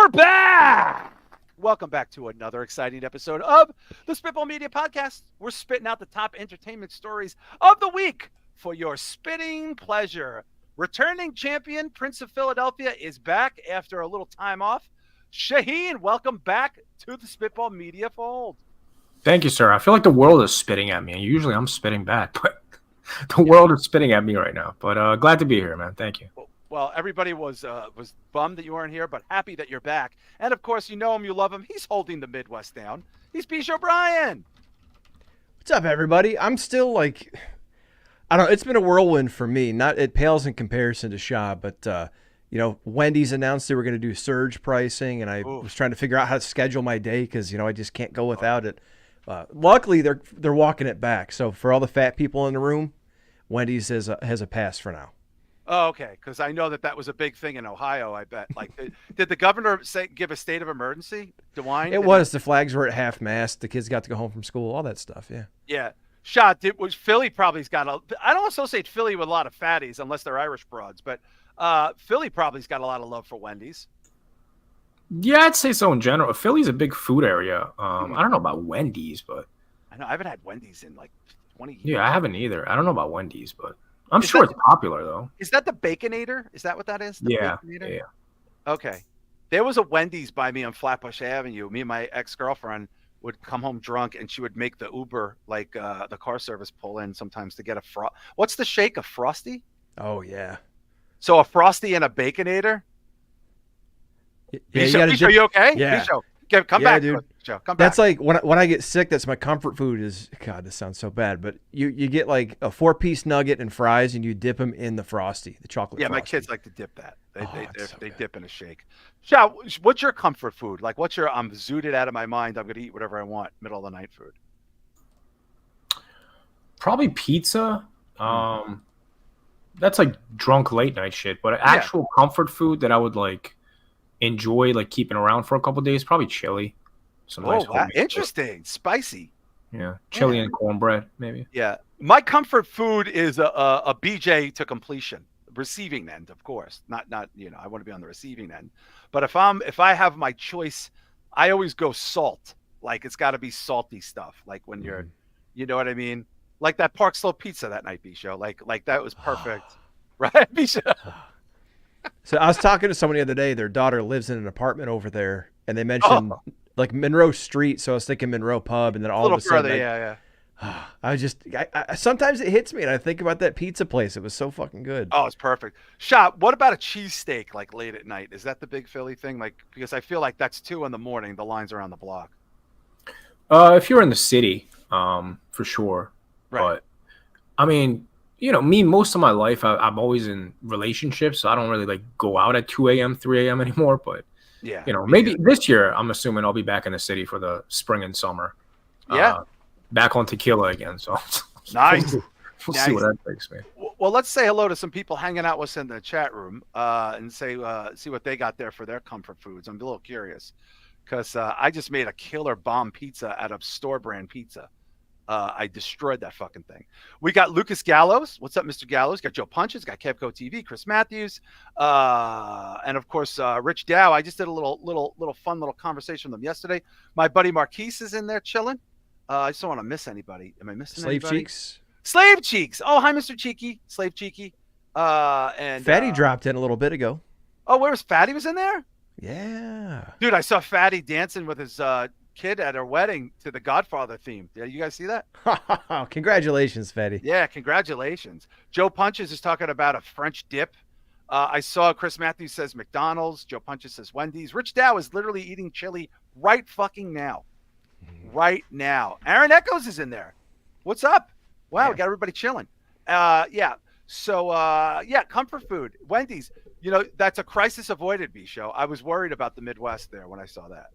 We're back! Welcome back to another exciting episode of the Spitball Media Podcast. We're spitting out the top entertainment stories of the week for your spitting pleasure. Returning champion Prince of Philadelphia is back after a little time off. Shaheen, welcome back to the Spitball Media fold. Thank you, sir. I feel like the world is spitting at me. Usually I'm spitting back, but the world is spitting at me right now. But glad to be here, man. Thank you. Well, everybody was bummed that you weren't here, but happy that you're back. And, of course, you know him, you love him. He's holding the Midwest down. He's Bish O'Brien. What's up, everybody? I'm still like, I don't know. It's been a whirlwind for me. It pales in comparison to Shah, but, Wendy's announced they were going to do surge pricing, and I was trying to figure out how to schedule my day because, I just can't go without it. Luckily, they're walking it back. So for all the fat people in the room, Wendy's has a pass for now. Oh, okay, because I know that was a big thing in Ohio, I bet. Like, did the governor give a state of emergency? DeWine? It was. The flags were at half-mast. The kids got to go home from school, all that stuff, yeah. Yeah. Shah, Philly probably's got I don't associate Philly with a lot of fatties unless they're Irish broads, but Philly probably's got a lot of love for Wendy's. Yeah, I'd say so in general. Philly's a big food area. I don't know about Wendy's, but... I know, I haven't had Wendy's in like 20 years. Yeah, I haven't either. I don't know about Wendy's, but... I'm sure it's popular, though. Is that the Baconator? Is that what that is? Yeah. Okay. There was a Wendy's by me on Flatbush Avenue. Me and my ex-girlfriend would come home drunk, and she would make the Uber, like the car service, pull in sometimes to get a What's the shake? A Frosty? Oh, yeah. So a Frosty and a Baconator? Yeah, Bisho, you okay? Yeah. Bisho, come back, dude. Come back. That's like when I get sick. That's my comfort food. Is God, this sounds so bad, but you get like a 4-piece nugget and fries, and you dip them in the Frosty, the chocolate. Yeah, Frosty. My kids like to dip that. They dip in a shake. Shah, what's your comfort food? Like, I'm zooted out of my mind. I'm gonna eat whatever I want. Middle of the night food. Probably pizza. That's like drunk late night shit. But actual comfort food that I would like enjoy like keeping around for a couple of days, probably chili. Nice interesting. Spicy. Yeah, chili and cornbread, maybe. Yeah, my comfort food is a BJ to completion, receiving end, of course. Not I want to be on the receiving end, but if I have my choice, I always go salt. Like it's got to be salty stuff. Like when you're, you know what I mean? Like that Park Slope pizza that night, Bisho. Like that was perfect, right, Bisho? So I was talking to somebody the other day. Their daughter lives in an apartment over there, and they mentioned like Monroe Street. So I was thinking Monroe Pub, and then all of a sudden, I sometimes it hits me, and I think about that pizza place. It was so fucking good. Oh, it's perfect. Shah, what about a cheesesteak like late at night? Is that the big Philly thing? Like because I feel like that's 2 a.m. The lines around the block. If you're in the city, for sure. Right. But I mean. Me, most of my life, I'm always in relationships, so I don't really like go out at 2 a.m., 3 a.m. anymore. But, maybe this year, I'm assuming I'll be back in the city for the spring and summer. Yeah. Back on tequila again. So nice. We'll see where that takes me. Well, let's say hello to some people hanging out with us in the chat room and see what they got there for their comfort foods. I'm a little curious because I just made a killer bomb pizza out of store brand pizza. I destroyed that fucking thing. We got Lucas Gallows. What's up, Mr. Gallows? Got Joe Punches. Got Kevco TV. Chris Matthews, and of course Rich Dow. I just did a little fun conversation with them yesterday. My buddy Marquise is in there chilling. I just don't want to miss anybody. Am I missing Slave anybody? Cheeks. Slave Cheeks. Oh, hi, Mr. Cheeky. Slave Cheeky. And Fatty dropped in a little bit ago. Oh, where was Fatty? Was in there? Yeah. Dude, I saw Fatty dancing with his kid at her wedding to the Godfather theme. Did you guys see that? Congratulations, Fatty. Yeah, congratulations. Joe Punches is talking about a French dip. I saw Chris Matthews says McDonald's. Joe Punches says Wendy's. Rich Dow is literally eating chili right fucking now. Right now. Aaron Echoes is in there. What's up? Wow, we got everybody chilling. So, comfort food. Wendy's. That's a crisis avoided, B-Show. I was worried about the Midwest there when I saw that.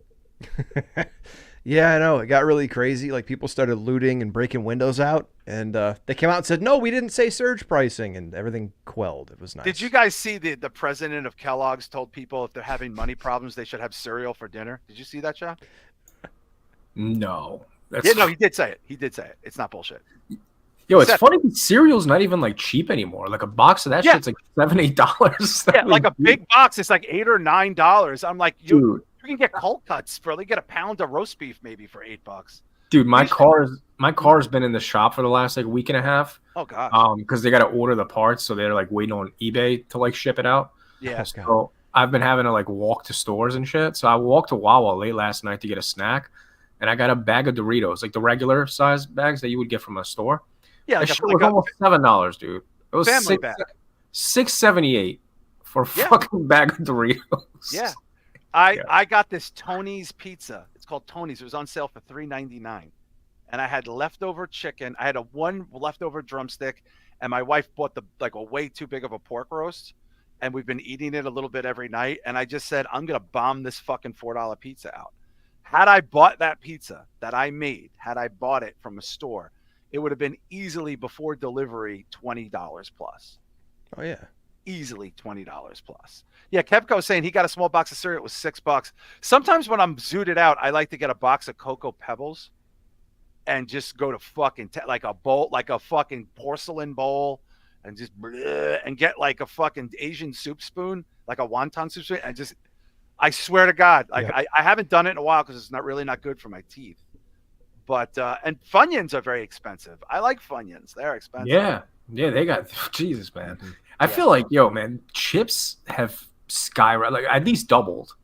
Yeah, I know. It got really crazy. Like people started looting and breaking windows out, and they came out and said, "No, we didn't say surge pricing," and everything quelled. It was nice. Did you guys see the president of Kellogg's told people if they're having money problems, they should have cereal for dinner? Did you see that, Shah? No. He did say it. He did say it. It's not bullshit. Yo, it's funny. Cereal's not even like cheap anymore. Like a box of that shit's like $7-8. Yeah, like a big box, it's like $8 or $9. I'm like, you can get cold cuts for like get a pound of roast beef maybe for $8. Dude, my car's been in the shop for the last like week and a half. Oh gosh. Because they got to order the parts, so they're like waiting on eBay to like ship it out. Yeah. So I've been having to like walk to stores and shit. So I walked to Wawa late last night to get a snack, and I got a bag of Doritos, like the regular size bags that you would get from a store. Yeah, that shit was almost $7, dude. It was $6.78 for a fucking bag of Doritos. Yeah. I got this Tony's pizza. It's called Tony's. It was on sale for $3.99. And I had leftover chicken. I had one leftover drumstick, and my wife bought a way too big of a pork roast, and we've been eating it a little bit every night. And I just said, I'm gonna bomb this fucking $4 pizza out. Had I bought that pizza that I made, had I bought it from a store, it would have been easily before delivery $20 plus. Oh yeah. Easily $20 plus. Yeah, Kevco was saying he got a small box of cereal. It was $6. Sometimes when I'm zooted out, I like to get a box of Cocoa Pebbles and just go to fucking like a bowl, like a fucking porcelain bowl, and just and get like a fucking Asian soup spoon, like a wonton soup spoon, and just, I swear to God, like I haven't done it in a while because it's not good for my teeth. But and Funyuns are very expensive. I like Funyuns. They're expensive. Yeah, they got Jesus, man. I feel like, yo, man, chips have skyrocketed, like at least doubled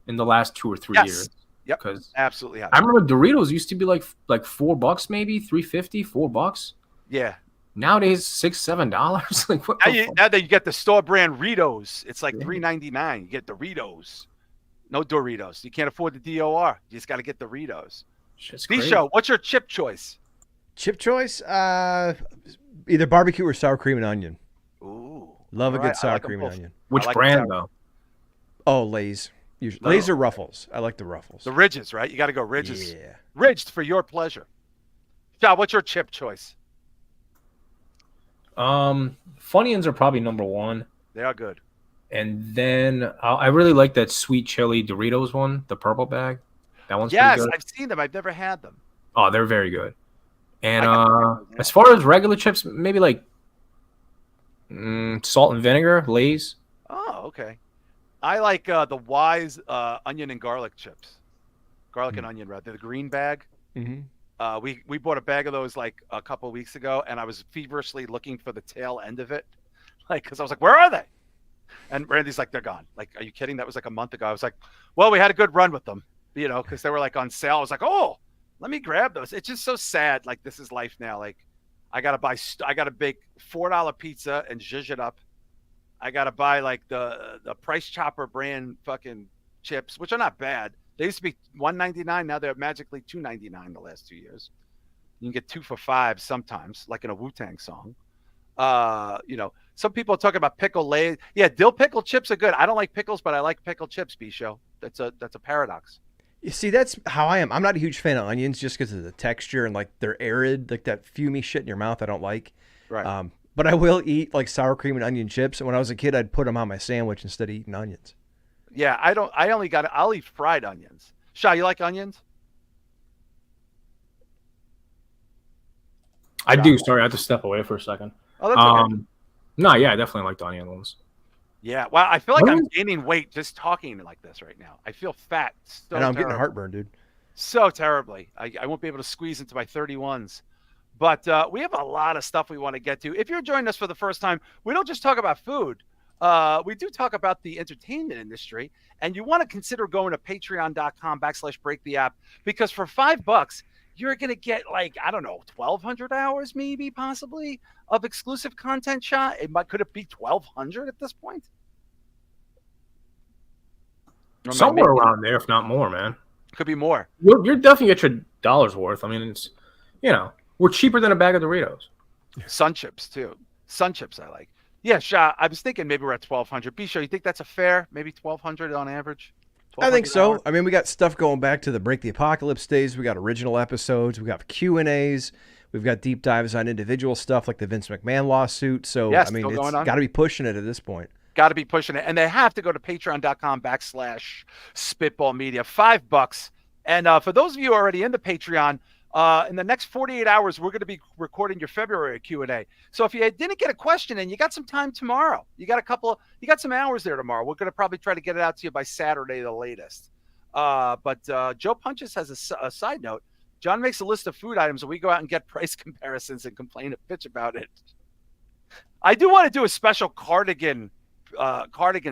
in the last 2 or 3 years. Yep. Because absolutely. I remember Doritos used to be like $4 maybe, $3.50, $4. Yeah. Nowadays $6-7. Like what? Now that you get the store brand Ritos, it's like $3.99. You get the Ritos. No Doritos. You can't afford the DOR. You just got to get the Ritos. D-Show, what's your chip choice? Chip choice? Either barbecue or sour cream and onion. Ooh. Love a good sour cream and onion. Which brand, though? Oh, Lay's. Lay's or Ruffles. I like the Ruffles. The Ridges, right? You got to go Ridges. Yeah. Ridged for your pleasure. Shah, what's your chip choice? Funyuns are probably number one. They are good. And then I really like that sweet chili Doritos one, the purple bag. That one's pretty good. I've seen them. I've never had them. Oh, they're very good. And as far as regular chips, maybe like salt and vinegar, Lay's. Oh, okay. I like the Wise onion and garlic chips. Garlic and onion, rather. The green bag. Mm-hmm. We bought a bag of those like a couple of weeks ago, and I was feverishly looking for the tail end of it. Like, because I was like, where are they? And Randy's like, they're gone. Like, are you kidding? That was like a month ago. I was like, well, we had a good run with them, you know, because they were like on sale. I was like, oh, let me grab those. It's just so sad. Like, this is life now. Like, I got to bake $4 pizza and zhuzh it up. I got to buy like the Price Chopper brand fucking chips, which are not bad. They used to be $1.99. Now they're magically $2.99 the last 2 years. You can get 2 for $5 sometimes, like in a Wu-Tang song. You know, some people are talking about pickle Lay's. Yeah, dill pickle chips are good. I don't like pickles, but I like pickled chips, B-Show. That's a paradox. You see, that's how I am. I'm not a huge fan of onions just because of the texture and like they're arid, like that fumey shit in your mouth I don't like. Right. But I will eat like sour cream and onion chips. And when I was a kid, I'd put them on my sandwich instead of eating onions. Yeah, I'll eat fried onions. Shah, you like onions? I do. Sorry, I have to step away for a second. Oh, that's okay. No, yeah, I definitely like the onion ones. Yeah, well, I feel like I'm gaining weight just talking like this right now. I feel fat. And I'm getting heartburn, dude. So terribly. I won't be able to squeeze into my 31s. But we have a lot of stuff we want to get to. If you're joining us for the first time, we don't just talk about food. We do talk about the entertainment industry. And you want to consider going to patreon.com/breaktheapp, because for $5, you're going to get like, I don't know, 1,200 hours maybe, possibly, of exclusive content, Shah. Could it be 1,200 at this point? Somewhere around there, if not more, man. Could be more. You're definitely get your dollar's worth. I mean, it's, you know, we're cheaper than a bag of Doritos. Sun chips, too. Sun chips I like. Yeah, Shah, I was thinking maybe we're at 1,200. B-Show, you think that's a fair, maybe 1,200 on average? I think so. I mean, we got stuff going back to the Break the Apocalypse days. We got original episodes. We got Q&As. We've got deep dives on individual stuff like the Vince McMahon lawsuit. So, yes, I mean, it's got to be pushing it at this point. Got to be pushing it. And they have to go to patreon.com/Spitball Media. $5. And for those of you already in the Patreon, In the next 48 hours, we're going to be recording your February Q&A. So if you didn't get a question and you got some time tomorrow, you got some hours there tomorrow. We're going to probably try to get it out to you by Saturday, the latest. But Joe Punches has a side note. John makes a list of food items and we go out and get price comparisons and complain a bitch about it. I do want to do a special cardigan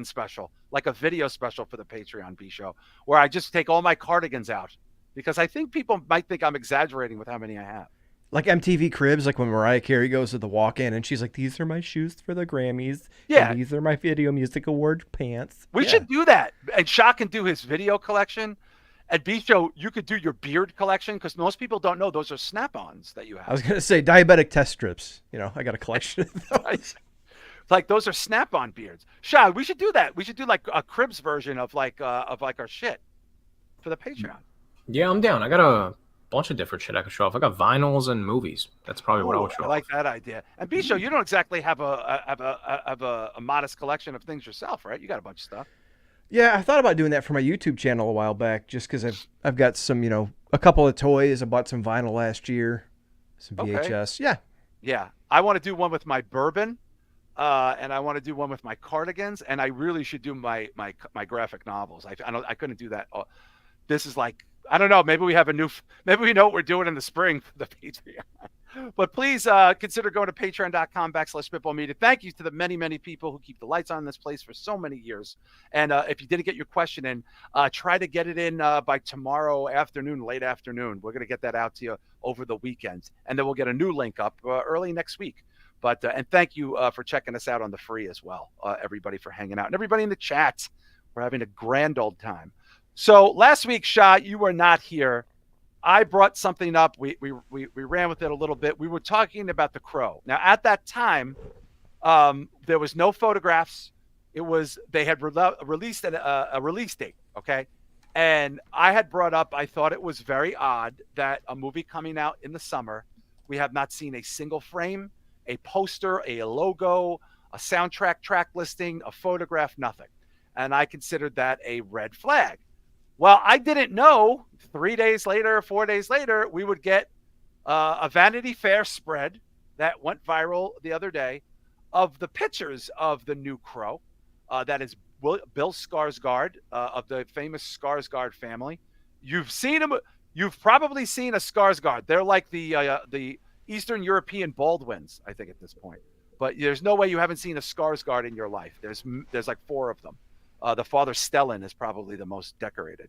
special, like a video special for the Patreon B show, where I just take all my cardigans out. Because I think people might think I'm exaggerating with how many I have. Like MTV Cribs, like when Mariah Carey goes to the walk-in and she's like, these are my shoes for the Grammys. Yeah. And these are my Video Music Award pants. We should do that. And Shah can do his video collection. At B-Show, you could do your beard collection because most people don't know those are snap-ons that you have. I was going to say diabetic test strips. I got a collection of those. Like those are snap-on beards. Shah, we should do that. We should do like a Cribs version of like our shit for the Patreon. Yeah, I'm down. I got a bunch of different shit I could show off. I got vinyls and movies. That's probably what I would show off. I like that idea. And B-Show, you don't exactly have a modest collection of things yourself, right? You got a bunch of stuff. Yeah, I thought about doing that for my YouTube channel a while back, just because I've got some, a couple of toys. I bought some vinyl last year, some VHS. Okay. Yeah. I want to do one with my bourbon, and I want to do one with my cardigans, and I really should do my graphic novels. I couldn't do that. This is like, I don't know. Maybe we know what we're doing in the spring for the Patreon. But please consider going to patreon.com/spitballmedia. Thank you to the many, many people who keep the lights on in this place for so many years. And if you didn't get your question in, try to get it in by tomorrow afternoon, late afternoon. We're going to get that out to you over the weekend. And then we'll get a new link up early next week. But and thank you for checking us out on the free as well. Everybody for hanging out. And everybody in the chat. We're having a grand old time. So last week, Shah, you were not here. I brought something up. We ran with it a little bit. We were talking about the Crow. Now, at that time, there was no photographs. They had released a release date, okay? And I had brought up, I thought it was very odd that a movie coming out in the summer, we have not seen a single frame, a poster, a logo, a soundtrack track listing, a photograph, nothing. And I considered that a red flag. Well, I didn't know 3 days later, 4 days later, we would get a Vanity Fair spread that went viral the other day of the pictures of the new Crow. That is Bill Skarsgård of the famous Skarsgård family. You've seen him. You've probably seen a Skarsgård. They're like the Eastern European Baldwins, I think, at this point. But there's no way you haven't seen a Skarsgård in your life. There's like 4 of them. The father Stellan is probably the most decorated.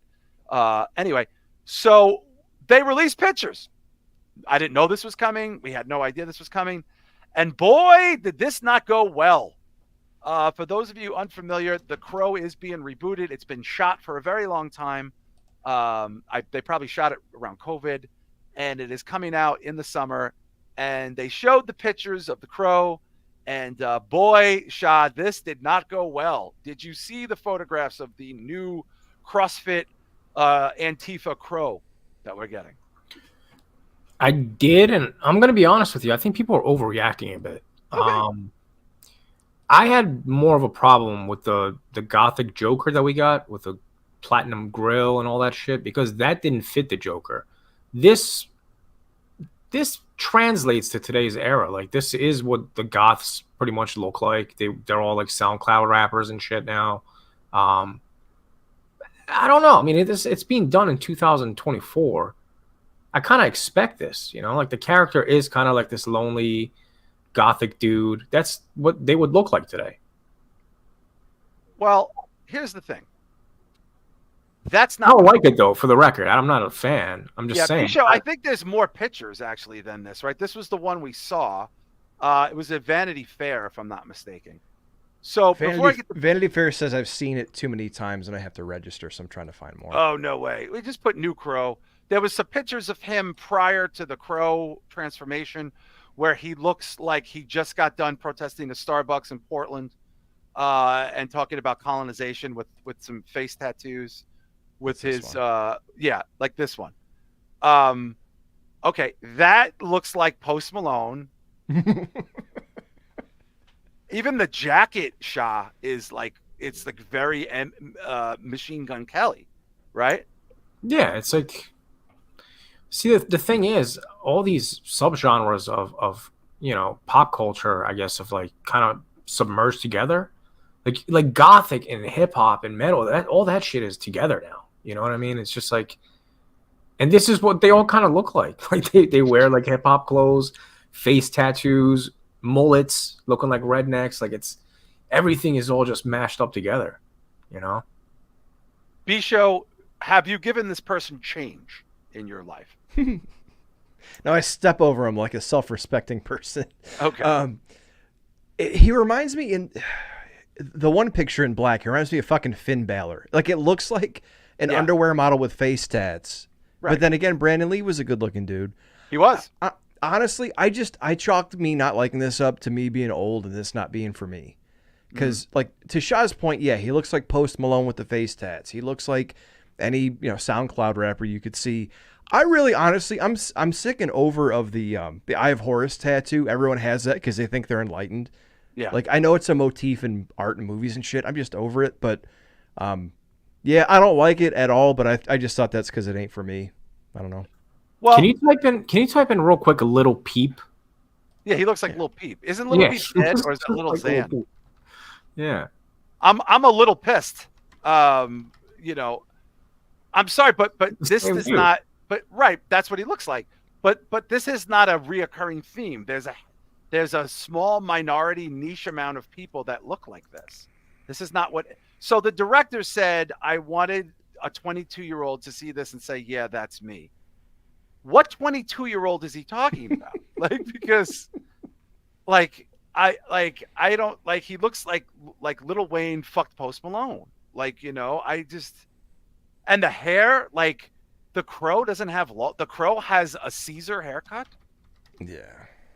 Anyway, so they released pictures. I didn't know this was coming. We had no idea this was coming. And boy, did this not go well. For those of you unfamiliar, The Crow is being rebooted. It's been shot for a very long time. They probably shot it around COVID. And it is coming out in the summer. And they showed the pictures of The Crow. And boy, Shah, this did not go well. Did you see the photographs of the new CrossFit Antifa Crow that we're getting? I did, and I'm going to be honest with you. I think people are overreacting a bit. Okay. I had more of a problem with the Gothic Joker that we got with the platinum grill and all that shit because that didn't fit the Joker. This translates to today's era. Like, this is what the goths pretty much look like. They're all like SoundCloud rappers and shit now. I don't know. I mean, it's being done in 2024. I kind of expect this, like the character is kind of like this lonely gothic dude. That's what they would look like today. Well, here's the thing. That's not. I don't like it though. For the record, I'm not a fan. I'm just saying. Show, I think there's more pictures actually than this, right? This was the one we saw. It was at Vanity Fair, if I'm not mistaken. So Vanity Fair says I've seen it too many times and I have to register, so I'm trying to find more. Oh no way! We just put New Crow. There was some pictures of him prior to the Crow transformation, where he looks like he just got done protesting the Starbucks in Portland, and talking about colonization with some face tattoos. With his like this one. Okay, that looks like Post Malone. Even the jacket, Shah, is like, it's like very Machine Gun Kelly, right? Yeah, it's like See, the thing is, all these subgenres of pop culture, I guess, of like kind of submerged together, like gothic and hip hop and metal, that all that shit is together now. You know what I mean? It's just like, and this is what they all kind of look like. Like they wear like hip hop clothes, face tattoos, mullets, looking like rednecks. Like everything is all just mashed up together. You know? Bisho, have you given this person change in your life? Now I step over him like a self-respecting person. Okay. He reminds me in the one picture in black. He reminds me of fucking Finn Balor. Like it looks like an underwear model with face tats. Right. But then again, Brandon Lee was a good-looking dude. He was. Honestly, I chalked me not liking this up to me being old and this not being for me. Because like to Shah's point, yeah, he looks like Post Malone with the face tats. He looks like any SoundCloud rapper you could see. I really, honestly, I'm sick and over of the Eye of Horus tattoo. Everyone has that because they think they're enlightened. Yeah. Like I know it's a motif in art and movies and shit. I'm just over it. But yeah, I don't like it at all. But I just thought that's because it ain't for me. I don't know. Well, can you type in real quick a Little Peep? Yeah, he looks like Little Peep. Isn't Little Peep dead, or is it Little Xan? Yeah. I'm a little pissed. I'm sorry, but this is not. But right, that's what he looks like. But this is not a reoccurring theme. There's a small minority niche amount of people that look like this. This is not what. So the director said, I wanted a 22-year-old to see this and say, yeah, that's me. What 22-year-old is he talking about? Because I don't like, he looks like Lil Wayne fucked Post Malone. And the hair, like the Crow doesn't have the Crow has a Caesar haircut. Yeah.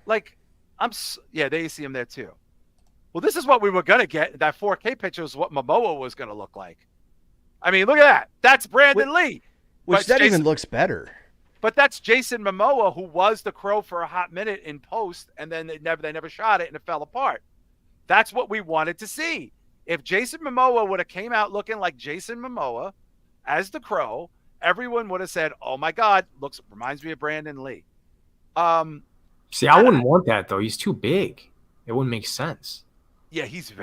There you see him there too. Well, this is what we were going to get. That 4K picture is what Momoa was going to look like. I mean, look at that. That's Brandon Lee. Which even looks better. But that's Jason Momoa, who was the Crow for a hot minute in post, and then they never shot it and it fell apart. That's what we wanted to see. If Jason Momoa would have came out looking like Jason Momoa as the Crow, everyone would have said, "Oh my God, reminds me of Brandon Lee." See, I wouldn't want that though. He's too big. It wouldn't make sense. Yeah, he's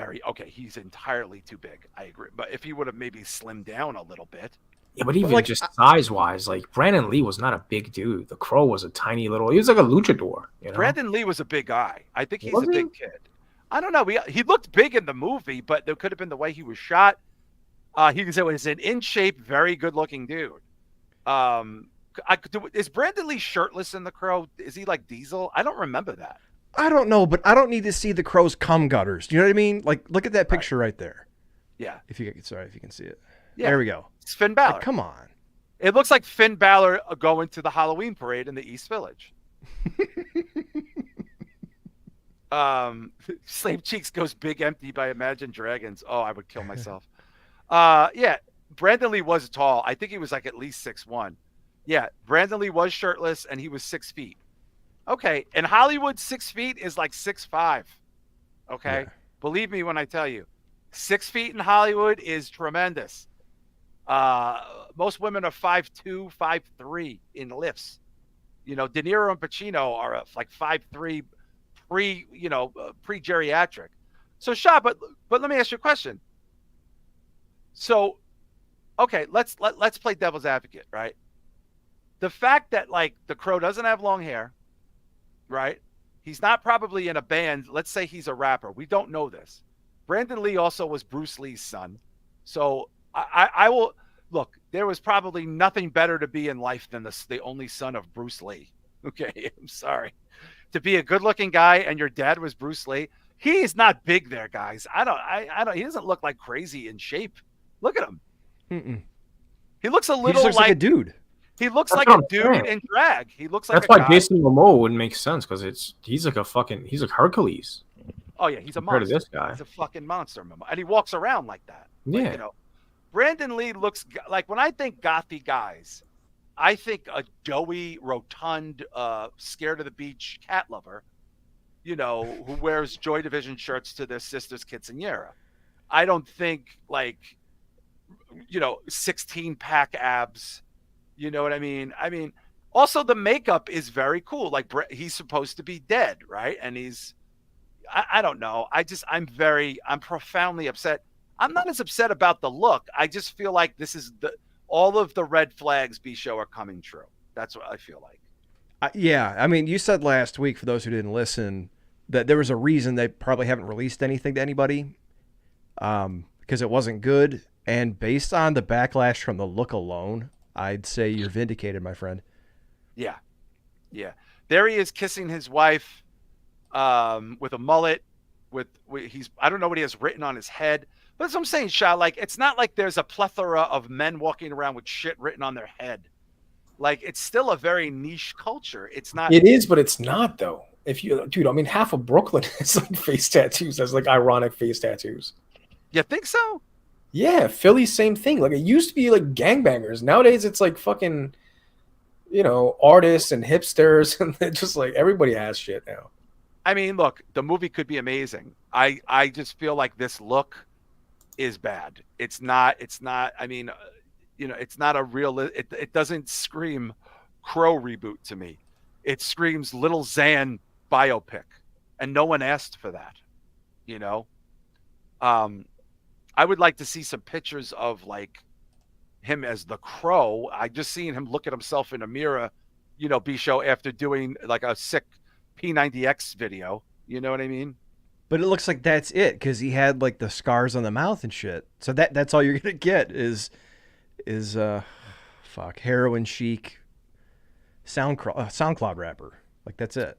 he's entirely too big. I agree. But if he would have maybe slimmed down a little bit. Yeah, but even just size-wise, like Brandon Lee was not a big dude. The Crow was a tiny little. He was like a luchador. Brandon Lee was a big guy. I think he's a big kid. I don't know. He looked big in the movie, but there could have been the way he was shot. He was an in shape, very good-looking dude. Is Brandon Lee shirtless in The Crow? Is he like Diesel? I don't remember that. I don't know, but I don't need to see the Crow's cum gutters. Do you know what I mean? Like, look at that picture right there. Yeah. If you can see it. Yeah. There we go. It's Finn Balor. Come on. It looks like Finn Balor going to the Halloween parade in the East Village. Slave Cheeks goes big empty by Imagine Dragons. Oh, I would kill myself. Yeah. Brandon Lee was tall. I think he was like at least 6'1". Yeah. Brandon Lee was shirtless and he was 6 feet. Okay. In Hollywood, 6 feet is like 6'5". Okay. Yeah. Believe me when I tell you, 6 feet in Hollywood is tremendous. Most women are 5'2", 5'3" in lifts. De Niro and Pacino are like 5'3", pre-geriatric. So Shah, but let me ask you a question. So, okay, let's play devil's advocate, right? The fact that like the Crow doesn't have long hair, right? He's not probably in a band. Let's say he's a rapper. We don't know this. Brandon Lee also was Bruce Lee's son. So I will look, there was probably nothing better to be in life than the only son of Bruce Lee. Okay. I'm sorry. To be a good looking guy and your dad was Bruce Lee. He's not big there, guys. I don't, he doesn't look like crazy in shape. Look at him. Mm-mm. He looks a little he just looks like a dude. He looks like a dude in drag. He looks like that's why Jason Momoa wouldn't make sense because he's like Hercules. Oh yeah, he's a monster. To this guy. He's a fucking monster, and he walks around like that. Yeah. Like, Brandon Lee looks like, when I think gothy guys, I think a doughy, rotund, scared of the beach cat lover, who wears Joy Division shirts to their sister's quinceañera. I don't think 16-pack abs. You know what I mean? I mean, Also, the makeup is very cool. Like he's supposed to be dead, right? And I don't know. I'm profoundly upset. I'm not as upset about the look. I just feel like all of the red flags B-show are coming true. That's what I feel like. Yeah, I mean, you said last week, for those who didn't listen, that there was a reason they probably haven't released anything to anybody, because it wasn't good. And based on the backlash from the look alone, I'd say you're vindicated, my friend. Yeah, yeah. There he is kissing his wife, with a mullet. I don't know what he has written on his head. But that's what I'm saying, Shah. Like, it's not like there's a plethora of men walking around with shit written on their head. Like, it's still a very niche culture. It's not. It is, but it's not though. Dude, I mean, half of Brooklyn has like face tattoos. Has like ironic face tattoos. You think so? Yeah, Philly, same thing. Like, it used to be like gangbangers. Nowadays, it's like fucking, artists and hipsters, and they're just like everybody has shit now. I mean, look, the movie could be amazing. I just feel like this look is bad. It's not. I mean, it's not a real. It doesn't scream Crow reboot to me. It screams Little Xan biopic, and no one asked for that. I would like to see some pictures of like him as the Crow. I just seen him look at himself in a mirror, B-show after doing like a sick P90X video. You know what I mean? But it looks like that's it, because he had like the scars on the mouth and shit. So that's all you're gonna get is heroin chic SoundCloud rapper. Like, that's it.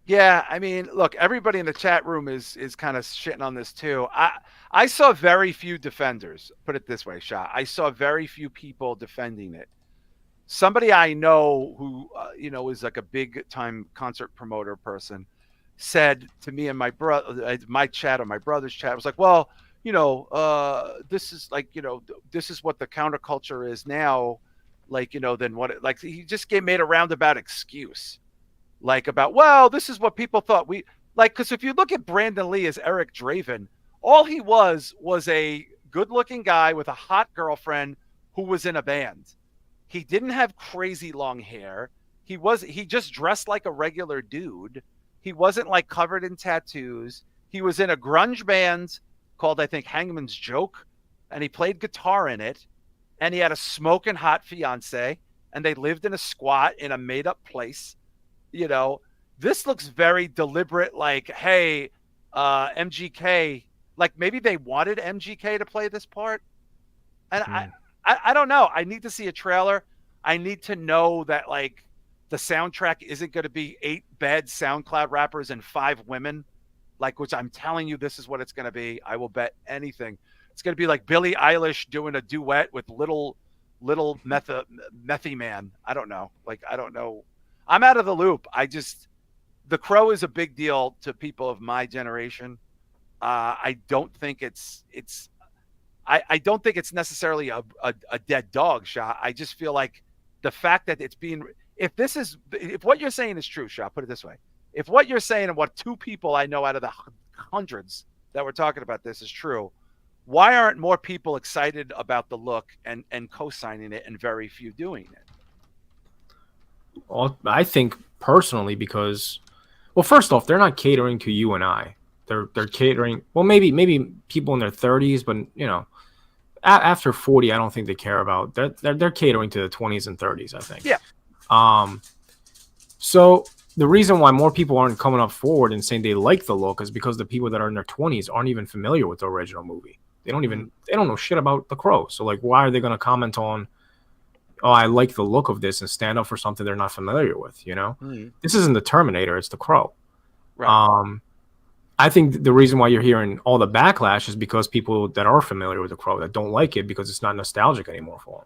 Yeah, I mean, look, everybody in the chat room is kind of shitting on this too. I saw very few defenders. Put it this way, Shah. I saw very few people defending it. Somebody I know who is like a big time concert promoter person said to me and my brother, my chat or my brother's chat, was like, well, this is like, this is what the counterculture is now. Like, then what? Like, he just made a roundabout excuse. Like, about, well, this is what people thought because if you look at Brandon Lee as Eric Draven, all he was a good-looking guy with a hot girlfriend who was in a band. He didn't have crazy long hair. He just dressed like a regular dude. He wasn't like covered in tattoos. He was in a grunge band called, I think, Hangman's Joke, and he played guitar in it. And he had a smoking hot fiance, and they lived in a squat in a made-up place. This looks very deliberate. Like, hey, MGK, like maybe they wanted MGK to play this part. And I don't know. I need to see a trailer. I need to know that like the soundtrack isn't going to be 8 bad SoundCloud rappers and 5 women, like, which I'm telling you, this is what it's going to be. I will bet anything. It's going to be like Billie Eilish doing a duet with little Methy Man. I don't know. Like, I don't know. I'm out of the loop. The Crow is a big deal to people of my generation. I don't think I don't think it's necessarily a dead dog, Shah. I just feel like the fact that it's being, if what you're saying is true, Shah, put it this way. If what you're saying and what 2 people I know out of the hundreds that we're talking about this is true, why aren't more people excited about the look and co-signing it and very few doing it? Well, I think personally because, well, first off, they're not catering to you and I. They're catering, well, maybe people in their 30s, but after 40, I don't think they care about. They're catering to the 20s and 30s, I think. Yeah. So the reason why more people aren't coming up forward and saying they like the look is because the people that are in their 20s aren't even familiar with the original movie. They don't know shit about the Crow. So like, why are they going to comment on, oh, I like the look of this, and stand up for something they're not familiar with? This isn't the Terminator, it's the Crow. Right. I think the reason why you're hearing all the backlash is because people that are familiar with the Crow that don't like it because it's not nostalgic anymore for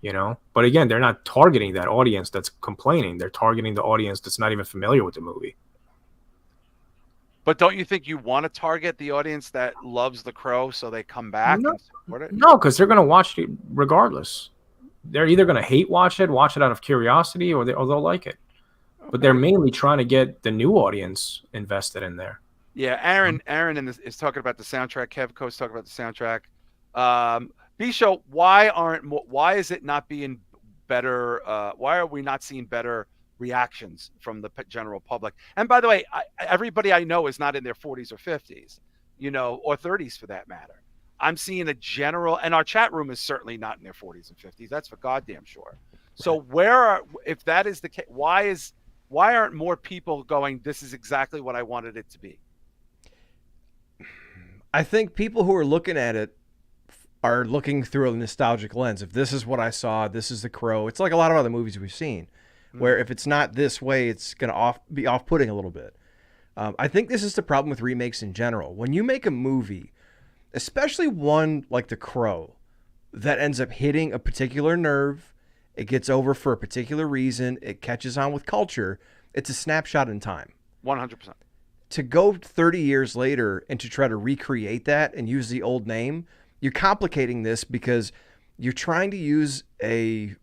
them. But again, they're not targeting that audience that's complaining. They're targeting the audience that's not even familiar with the movie. But don't you think you want to target the audience that loves the Crow so they come back and support it? No, because they're going to watch it regardless. They're either going to watch it out of curiosity, or they'll like it. Okay. But they're mainly trying to get the new audience invested in there. Yeah, Aaron is talking about the soundtrack. Kev Co's talking about the soundtrack. B-Show, why is it not being better? Why are we not seeing better reactions from the general public? And by the way, everybody I know is not in their 40s or 50s, or 30s for that matter. I'm seeing a general, and our chat room is certainly not in their 40s and 50s. That's for goddamn sure. So if that is the case, why aren't more people going, this is exactly what I wanted it to be? I think people who are looking at it are looking through a nostalgic lens. If this is what I saw, this is The Crow. It's like a lot of other movies we've seen, where if it's not this way, it's going to be off-putting a little bit. I think this is the problem with remakes in general. When you make a movie, especially one like The Crow, that ends up hitting a particular nerve, it gets over for a particular reason, it catches on with culture, it's a snapshot in time. 100%. To go 30 years later and to try to recreate that and use the old name, you're complicating this because you're trying to use I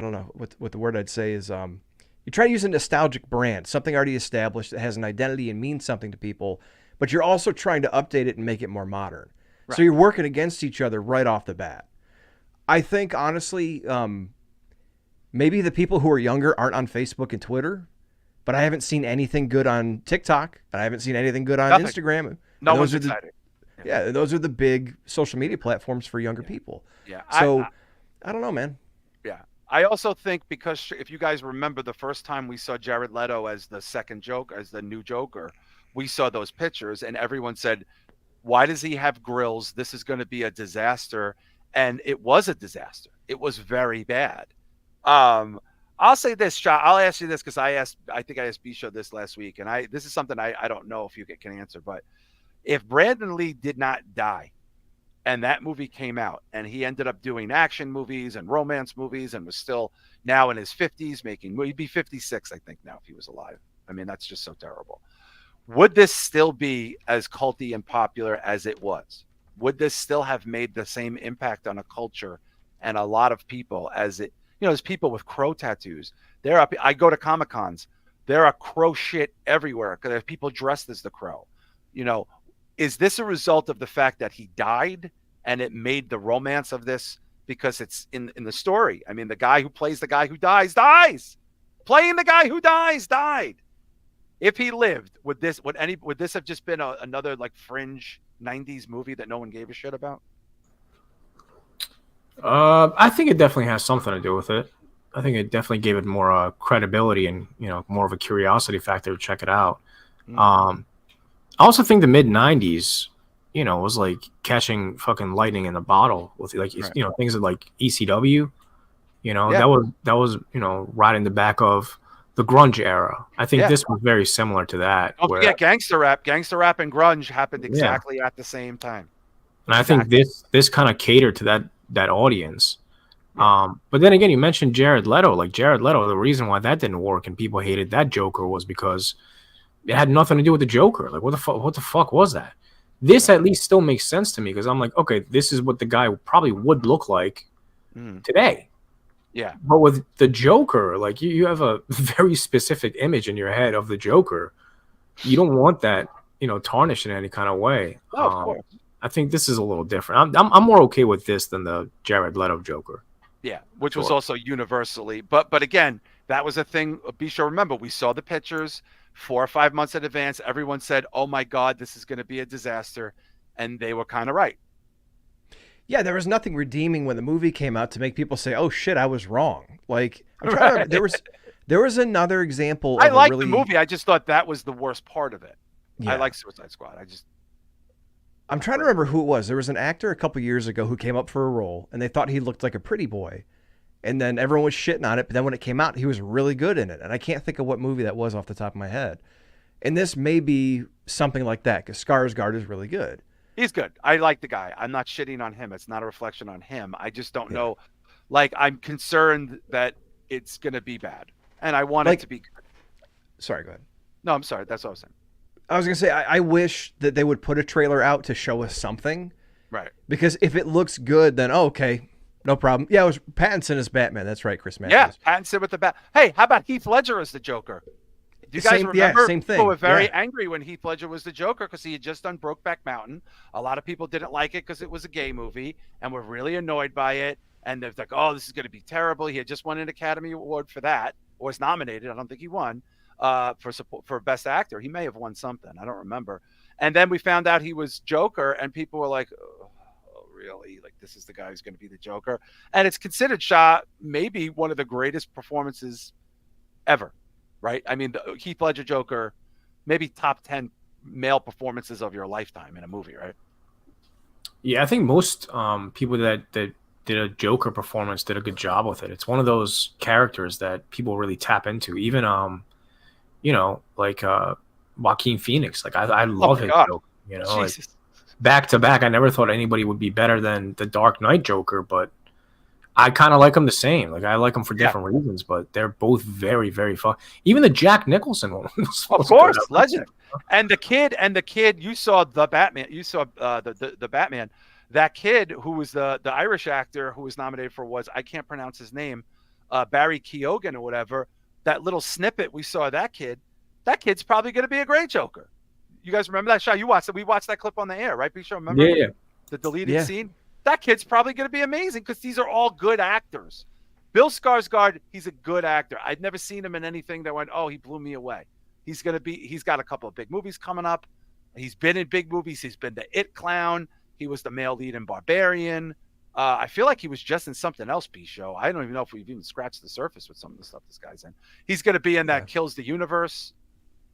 don't know what the word I'd say is, you're trying to use a nostalgic brand, something already established that has an identity and means something to people, but you're also trying to update it and make it more modern. Right. So you're working against each other right off the bat. I think, honestly, maybe the people who are younger aren't on Facebook and Twitter, but I haven't seen anything good on TikTok, and I haven't seen anything good on Instagram. No one's excited. Yeah, those are the big social media platforms for younger people. Yeah. So, I don't know, man. Yeah. I also think because if you guys remember the first time we saw Jared Leto as the new Joker, we saw those pictures and everyone said, why does he have grills? This is going to be a disaster. And it was a disaster. It was very bad. I'll say this, Shah. I'll ask you this because I think I asked B-Show this last week. And this is something I don't know if you can answer, but if Brandon Lee did not die and that movie came out and he ended up doing action movies and romance movies and was still now in his 50s he'd be 56, I think, now if he was alive. I mean, that's just so terrible. Would this still be as culty and popular as it was? Would this still have made the same impact on a culture and a lot of people as it, there's people with crow tattoos. I go to Comic-Cons. There are crow shit everywhere because there's people dressed as the Crow. Is this a result of the fact that he died and it made the romance of this because it's in the story? I mean, the guy who plays the guy who dies. Playing the guy who died. If he lived, would this have just been another like fringe 90s movie that no one gave a shit about? I think it definitely has something to do with it. I think it definitely gave it more credibility and more of a curiosity factor to check it out. I also think the mid 90s, was like catching fucking lightning in a bottle with things like ECW, that was right in the back of the grunge era. I think this was very similar to that. Oh, gangster rap and grunge happened exactly at the same time. And I think this kind of catered to that audience. But then again, you mentioned Jared Leto. Like Jared Leto, the reason why that didn't work and people hated that Joker was because it had nothing to do with the Joker. Like, what the fuck was that? This at least still makes sense to me because I'm like, okay, this is what the guy probably would look like today. Yeah. But with the Joker, like you have a very specific image in your head of the Joker. You don't want that, tarnished in any kind of way. Oh, of course. I think this is a little different. I'm more okay with this than the Jared Leto Joker. Yeah, which was also universally. But again, that was a thing. Be sure remember, we saw the pictures 4 or 5 months in advance. Everyone said, "Oh my God, this is going to be a disaster," and they were kind of right. Yeah, there was nothing redeeming when the movie came out to make people say, "Oh shit, I was wrong." Like I'm trying to remember, there was another example. I liked the movie. I just thought that was the worst part of it. Yeah. I like Suicide Squad. I'm trying to remember who it was. There was an actor a couple years ago who came up for a role, and they thought he looked like a pretty boy. And then everyone was shitting on it. But then when it came out, he was really good in it. And I can't think of what movie that was off the top of my head. And this may be something like that because Skarsgård is really good. He's good. I like the guy. I'm not shitting on him. It's not a reflection on him. I just don't know. Like, I'm concerned that it's going to be bad. And I want it to be good. Sorry, go ahead. No, I'm sorry. That's what I was saying. I was going to say, I wish that they would put a trailer out to show us something. Right. Because if it looks good, then, okay, no problem. Yeah, it was Pattinson as Batman. That's right, Chris Matthews. Yeah, Pattinson with the bat. Hey, how about Heath Ledger as the Joker? Do you guys remember? Yeah, same thing. People were very angry when Heath Ledger was the Joker because he had just done Brokeback Mountain. A lot of people didn't like it because it was a gay movie and were really annoyed by it. and they're like, oh, this is going to be terrible. He had just won an Academy Award for that, or was nominated. I don't think he won for Best Actor. He may have won something. I don't remember. And then we found out he was Joker, and people were like, oh, really? Like, this is the guy who's going to be the Joker? And it's considered, Shah, maybe one of the greatest performances ever, right? I mean, the Heath Ledger Joker, maybe top 10 male performances of your lifetime in a movie, right? Yeah, I think most people that did a Joker performance did a good job with it. It's one of those characters that people really tap into. Even like Joaquin Phoenix. Like I love his Joker. You know, like, back to back. I never thought anybody would be better than the Dark Knight Joker, but I kind of like them the same. Like, I like them for different reasons, but they're both very, very fun. Even the Jack Nicholson one, of course, legend. And the kid, you saw the Batman. You saw the Batman. That kid who was the Irish actor who was nominated for awards. I can't pronounce his name. Barry Keoghan or whatever. That little snippet we saw. That kid's probably going to be a great Joker. You guys remember that, Shah? You watched it. We watched that clip on the air, right, Bisho? Remember? Yeah. The deleted scene. That kid's probably going to be amazing because these are all good actors. Bill Skarsgård, he's a good actor. I'd never seen him in anything that went, oh, he blew me away. He's got a couple of big movies coming up. He's been in big movies. He's been the It Clown. He was the male lead in Barbarian. I feel like he was just in something else, Bisho. I don't even know if we've even scratched the surface with some of the stuff this guy's in. He's going to be in that Kills the Universe.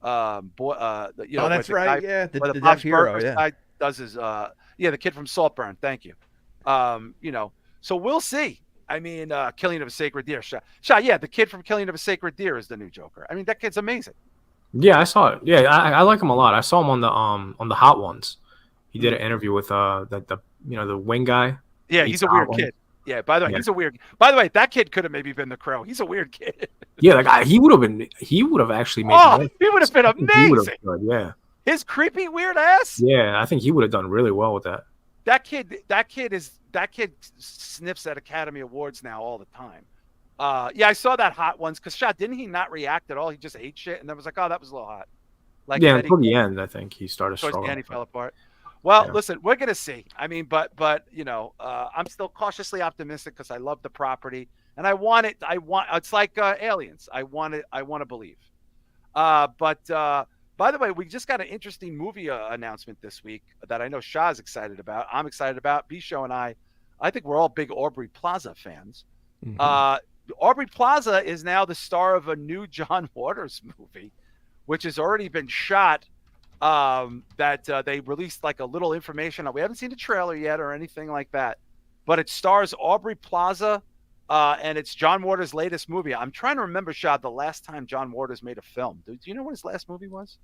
That's right. Guy, the deaf hero. Guy does his the kid from Saltburn. Thank you. So we'll see. I mean, Killing of a Sacred Deer. Shah, the kid from Killing of a Sacred Deer is the new Joker. I mean, that kid's amazing. Yeah, I saw it. Yeah, I like him a lot. I saw him on the Hot Ones. He did an interview with the wing guy. Yeah, he's a weird kid. Yeah, by the way, he's a weird. By the way, that kid could have maybe been the Crow. He's a weird kid. Yeah, like he would have actually made. Oh, he would have been amazing. Yeah. His creepy weird ass. Yeah, I think he would have done really well with that. That kid sniffs at Academy Awards now all the time. I saw that Hot Ones because Shah, didn't he not react at all? He just ate shit and then was like, oh, that was a little hot. Like until the end, I think he started struggling. Towards the end, he fell apart. Well, listen, we're gonna see. I mean, but I'm still cautiously optimistic because I love the property and I want it. It's like Aliens. I want it. I want to believe. By the way, we just got an interesting movie announcement this week that I know Shah's excited about. I'm excited about. Bisho and I think we're all big Aubrey Plaza fans. Mm-hmm. Aubrey Plaza is now the star of a new John Waters movie, which has already been shot. That they released like a little information. We haven't seen the trailer yet or anything like that, but it stars Aubrey Plaza, and it's John Waters' latest movie. I'm trying to remember, Shah, the last time John Waters made a film. Do you know what his last movie was?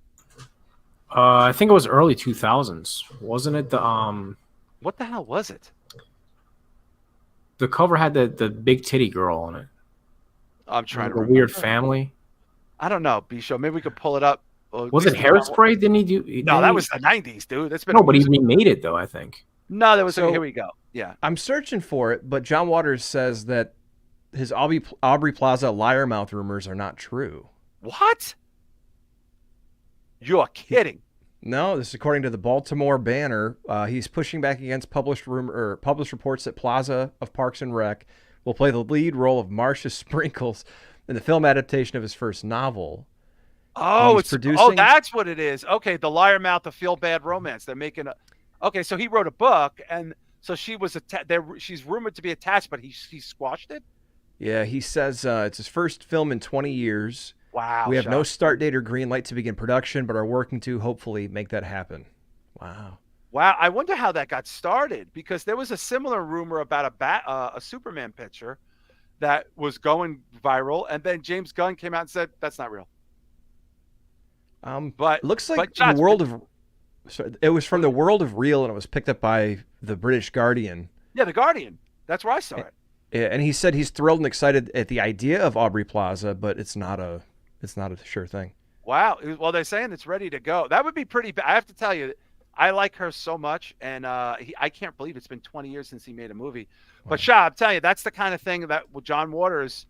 I think it was early 2000s, wasn't it? What the hell was it? The cover had the big titty girl on it. I'm trying to remember. Weird family. I don't know, Bisho. Maybe we could pull it up. Was it Hairspray? Didn't he do? No, that was the 90s, dude. That's been but he remade it though, I think. No, that was here we go. Yeah. I'm searching for it, but John Waters says that his Aubrey Plaza liar mouth rumors are not true. What? You're kidding. No, this is according to the Baltimore Banner. He's pushing back against published reports that Plaza of Parks and Rec will play the lead role of Marcia Sprinkles in the film adaptation of his first novel. Oh, that's what it is. Okay, the liar mouth of feel bad romance. They're making Okay, so he wrote a book, and so she was she's rumored to be attached, but he squashed it. Yeah, he says it's his first film in 20 years. Wow. We have no start date or green light to begin production, but are working to hopefully make that happen. Wow. I wonder how that got started, because there was a similar rumor about a Superman picture that was going it and then James Gunn came out and said that's not real. But it looks like the world of it was from the World of Real, and it was picked up by the British Guardian. Yeah, the Guardian. That's where I saw it. And he said he's thrilled and excited at the idea of Aubrey Plaza, but it's not a sure thing. Wow. Well, they're saying it's ready to go. That would be pretty bad. I have to tell you, I like her so much, and I can't believe it's been 20 years since he made a movie. Wow. But Shah, I'm telling you, that's the kind of thing that with John Waters,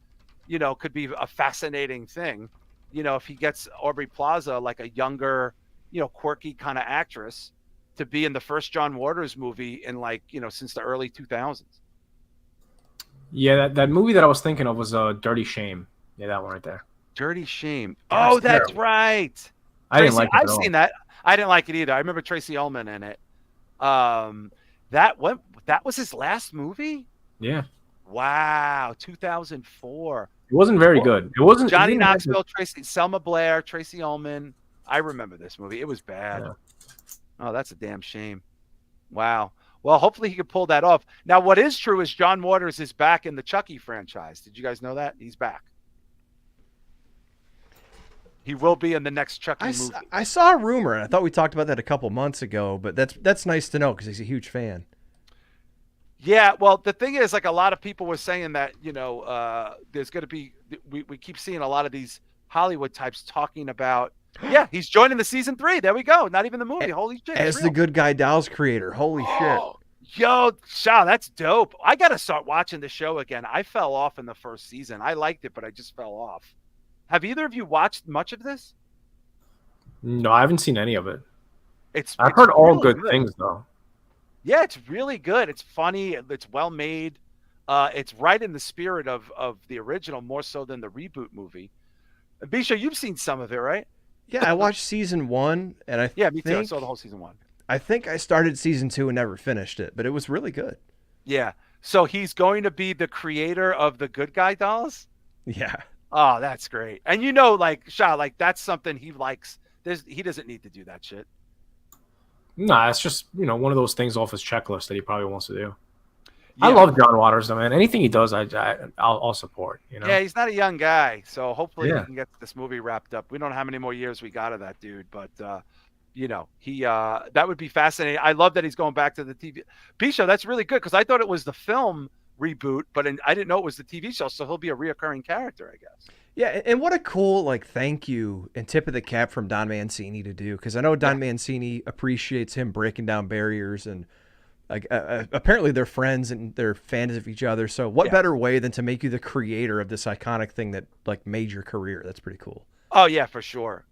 could be a fascinating thing. If he gets Aubrey Plaza, like a younger, quirky kind of actress, to be in the first John Waters movie in since the early 2000s. Yeah, that movie that I was thinking of was Dirty Shame. Yeah, that one right there. Dirty Shame. That's Oh, that's terrible. right. I didn't Tracy, like it I've at all. seen that. I didn't like it either. I remember Tracy Ullman in it. Um, that was his last movie? Yeah, Wow, 2004. it wasn't very Well, good. It wasn't. It Johnny didn't have Knoxville, Selma Blair, Tracy Ullman. I remember this movie. It was bad. yeah. Oh, that's a damn shame. Wow. Well, hopefully he could pull that off. Now, what is true is John Waters is back in the Chucky franchise. Did you guys know that? He's back. He will be in the next Chucky movie. I saw a rumor, and I thought we talked about that a couple months ago, but that's nice to know because he's a huge fan. Yeah, well, the thing is, like, a lot of people were saying that, there's going to be, we keep seeing a lot of these Hollywood types talking about, yeah, he's joining the season 3. There we go. Not even the movie. Holy shit. As the Good Guy Dolls creator. Holy shit. Yo, Shah, that's dope. I got to start watching the show again. I fell off in the first season. I liked it, but I just fell off. Have either of you watched much of this? No, I haven't seen any of it. I've It's heard all really good things though. Yeah, it's really good. It's funny. It's well made. It's right in the spirit of the original, more so than the reboot movie. Bisha, you've seen some of it, right? Yeah, I watched season 1, and me too. I saw the whole season 1. I think I started season 2 and never finished it, but it was really good. Yeah. So he's going to be the creator of the Good Guy Dolls? Yeah. Oh, that's great. And like, Shah, like, that's something he likes. He doesn't need to do that shit. Nah, it's just, one of those things off his checklist that he probably wants to do. Yeah. I love John Waters, though, man. Anything he does, I'll support. Yeah, he's not a young guy, so hopefully Yeah. he can get this movie wrapped up. We don't know how many more years we got of that dude, but he that would be fascinating. I love that he's going back to the TV. Bisha, that's really good because I thought it was the film reboot, but I didn't know it was the TV show, so he'll be a reoccurring character, I guess. Yeah, and what a cool thank you and tip of the cap from Don Mancini to do, because I know Don Mancini appreciates him breaking down barriers, and apparently they're friends and they're fans of each other. So what better way than to make you the creator of this iconic thing that made your career? That's pretty cool. Oh yeah, for sure.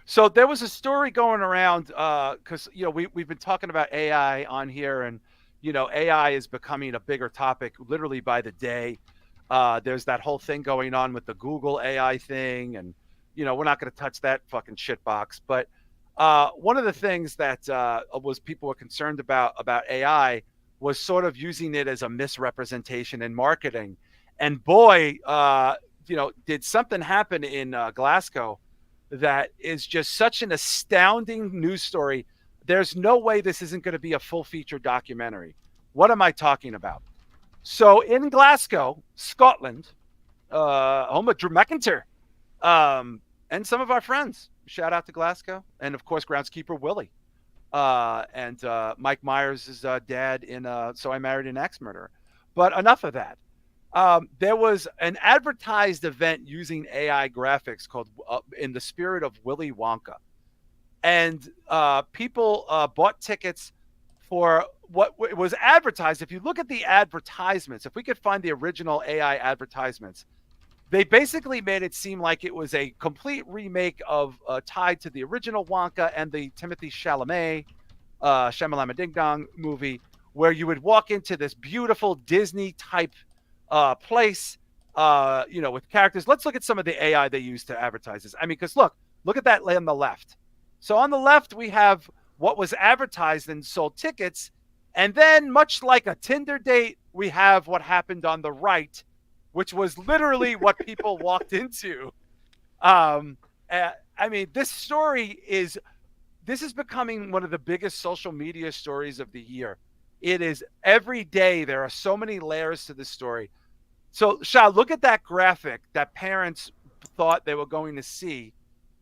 So there was a story going around because we've been talking about AI on here, and AI is becoming a bigger topic literally by the day. There's that whole thing going on with the Google AI thing, and we're not going to touch that fucking shit box. But one of the things that was people were concerned about AI was sort of using it as a misrepresentation in marketing. And boy, did something happen in Glasgow that is just such an astounding news story. There's no way this isn't going to be a full feature documentary. What am I talking about? So in Glasgow, Scotland, home of Drew McIntyre, and some of our friends, shout out to Glasgow, and of course groundskeeper Willie, and Mike Myers' dad in So I Married an Axe Murderer. But enough of that. There was an advertised event using AI graphics called In the Spirit of Willy Wonka. And people bought tickets for what was advertised. If you look at the advertisements, if we could find the original AI advertisements, they basically made it seem like it was a complete remake of tied to the original Wonka and the Timothy Chalamet, Shamalama Ding Dong movie, where you would walk into this beautiful Disney type place, with characters. Let's look at some of the AI they use to advertise this. I mean, because look at that on the left. So on the left, we have what was advertised and sold tickets. And then much like a Tinder date, we have what happened on the right, which was literally what people walked into. I mean, this is becoming one of the biggest social media stories of the year. It is every day. There are so many layers to this story. So, Shah, look at that graphic that parents thought they were going to see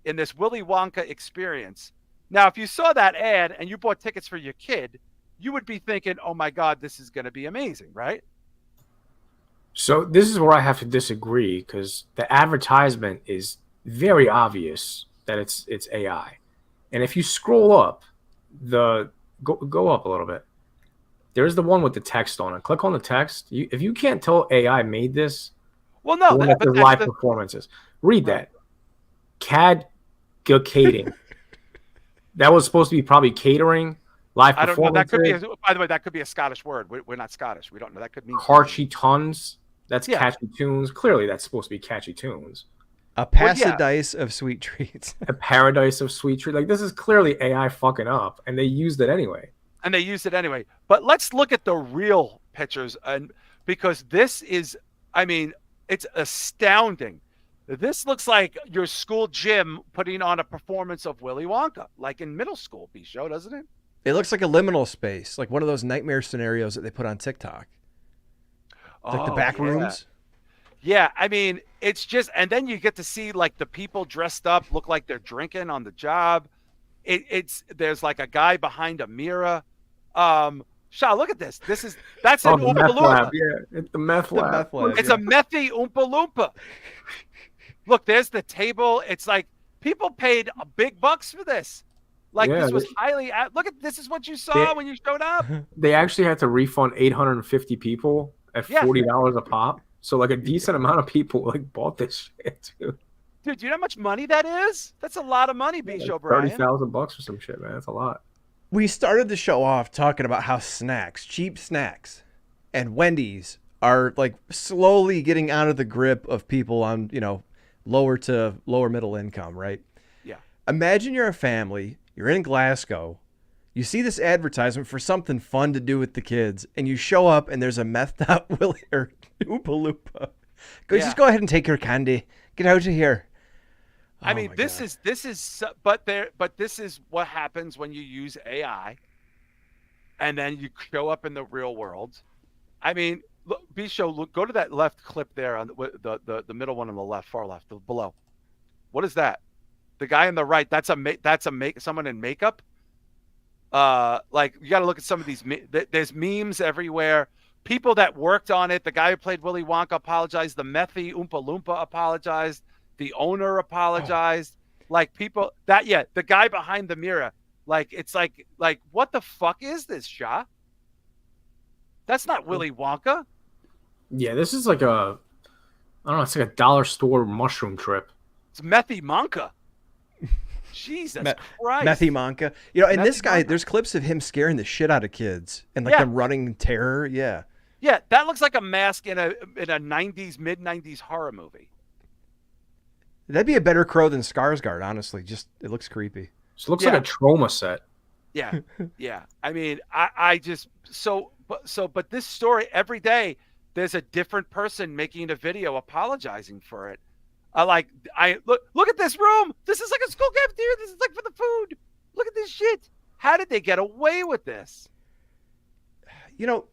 in this Willy Wonka experience. Now, if you saw that ad and you bought tickets for your kid, you would be thinking, oh my God, this is going to be amazing, right? So this is where I have to disagree, because the advertisement is very obvious that it's AI. And if you scroll up, go up a little bit. There's the one with the text on it. Click on the text. If you can't tell AI made this, well, no, but live performances. Read that. Cadcating. That was supposed to be probably catering. live I don't know. That could be. performances. By the way, that could be a Scottish word. We're not Scottish. We don't know. That could mean Carchy tons. That's Yeah. catchy tunes. Clearly, that's supposed to be catchy tunes. A paradise of sweet treats. A paradise of sweet treats. Like, this is clearly AI fucking up, and they used it anyway. But let's look at the real pictures, and because this is, I mean, it's astounding. This looks like your school gym putting on a performance of Willy Wonka, like in middle school, B-show, doesn't it? It looks like a liminal space, like one of those nightmare scenarios that they put on TikTok. Like the back rooms. Yeah, I mean, it's just, and then you get to see like the people dressed up look like they're drinking on the job. There's like a guy behind a mirror. Shah, look at this. That's an Oompa Loompa. Yeah, it's the meth lab. It's a methy Oompa Loompa. Look, there's the table. It's like people paid big bucks for this. Like this was highly. Look at this. Is what you saw when you showed up. They actually had to refund 850 people at $40 a pop. So like a decent amount of people like bought this shit, dude. Dude, do you know how much money that is? That's a lot of money, B-show Brian. $30,000 or some shit, man. That's a lot. We started the show off talking about how cheap snacks, and Wendy's are like slowly getting out of the grip of people on, lower to lower middle income, right? Yeah. Imagine you're a family, you're in Glasgow, you see this advertisement for something fun to do with the kids, and you show up and there's a methed out Willy or Oompa Loompa. Just go ahead and take your candy. Get out of here. I mean, this is what happens when you use AI, and then you show up in the real world. I mean, look, go to that left clip there on the middle one on the left, far left, below. What is that? The guy on the right. That's someone in makeup. Like you got to look at some of these. There's memes everywhere. People that worked on it. The guy who played Willy Wonka apologized. The methy Oompa Loompa apologized. The owner apologized. Like people the guy behind the mirror. Like it's like what the fuck is this, Shah? That's not Willy Wonka. Yeah, this is like I don't know. It's like a dollar store mushroom trip. It's methy Monka. Jesus Christ. Methy Monka. And this guy, there's clips of him scaring the shit out of kids and like them running in terror. Yeah. Yeah, that looks like a mask in a 90s, mid-90s horror movie. That'd be a better Crow than Skarsgård, honestly. Just it looks creepy. Just looks like a trauma set. Yeah. Yeah. I mean, but this story every day there's a different person making a video apologizing for it. Look at this room. This is like a school cafeteria. This is like for the food. Look at this shit. How did they get away with this?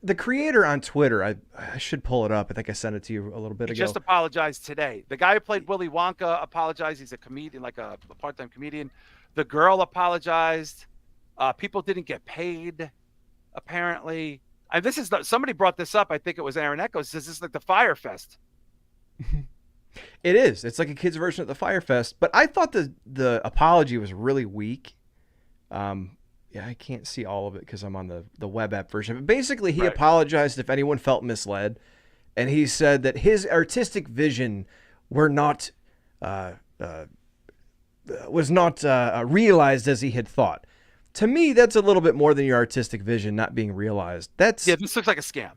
The creator on Twitter, I should pull it up. I think I sent it to you a little bit ago. He just apologized today. The guy who played Willy Wonka apologized. He's a comedian, like a part-time comedian. The girl apologized. People didn't get paid, apparently. And somebody brought this up. I think it was Aaron Echoes. This is like the Fire Fest. It is. It's like a kid's version of the Fire Fest. But I thought the apology was really weak. I can't see all of it because I'm on the web app version. But basically, he apologized if anyone felt misled. And he said that his artistic vision was not realized as he had thought. To me, that's a little bit more than your artistic vision not being realized. This looks like a scam.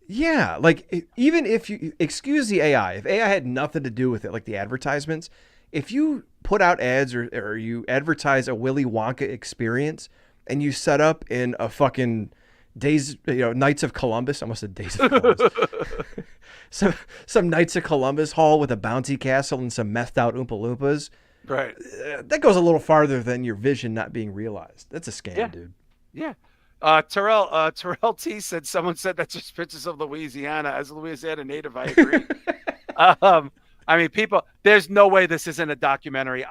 Yeah, like even if you excuse the AI, if AI had nothing to do with it, like the advertisements, if you put out ads or you advertise a Willy Wonka experience and you set up in a fucking Knights of Columbus, I almost said Days of Columbus, some Knights of Columbus hall with a bouncy castle and some methed out Oompa Loompas, right? That goes a little farther than your vision not being realized. That's a scam, dude. Yeah. Terrell T said someone said that's just pictures of Louisiana. As a Louisiana native, I agree. I mean, there's no way this isn't a documentary.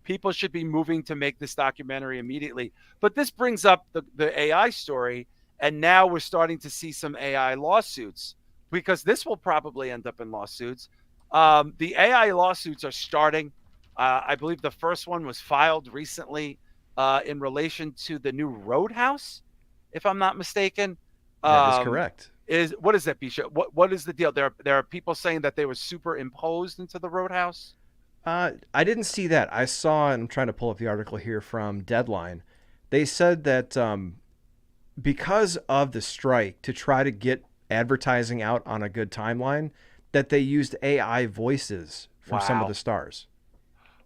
People should be moving to make this documentary immediately. But this brings up the AI story, and now we're starting to see some AI lawsuits because this will probably end up in lawsuits. The AI lawsuits are starting. I believe the first one was filed recently in relation to the new Roadhouse, if I'm not mistaken. That is correct. What is that, Bisha? What is the deal? There are people saying that they were superimposed into the Roadhouse. I didn't see that. I saw, and I'm trying to pull up the article here from Deadline, they said that because of the strike, to try to get advertising out on a good timeline, that they used AI voices from some of the stars.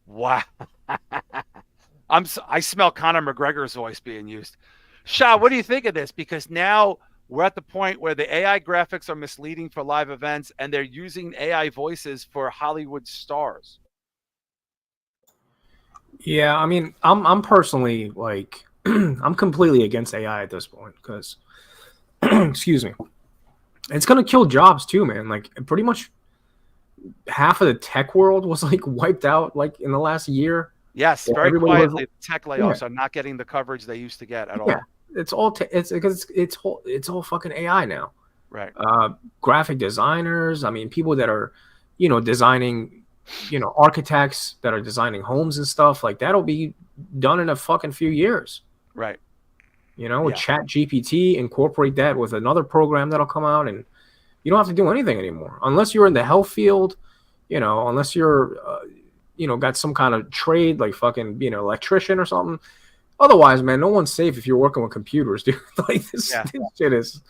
Wow. I smell Conor McGregor's voice being used. Shah, what do you think of this? Because now we're at the point where the AI graphics are misleading for live events, and they're using AI voices for Hollywood stars. Yeah, I mean, I'm personally like I'm completely against AI at this point because excuse me. It's gonna kill jobs too, man. Like pretty much half of the tech world was like wiped out like in the last year. Yes, Yeah, very quietly, was, tech layoffs are not getting the coverage they used to get at all. It's all it's because it's all fucking AI now. Right. Graphic designers. I mean, people that are, designing, architects that are designing homes and stuff like that'll be done in a fucking few years. Right. With Chat GPT, incorporate that with another program that'll come out, and you don't have to do anything anymore unless you're in the health field. Unless you're, got some kind of trade like fucking being an electrician or something. Otherwise, man, no one's safe if you're working with computers, dude. Like this shit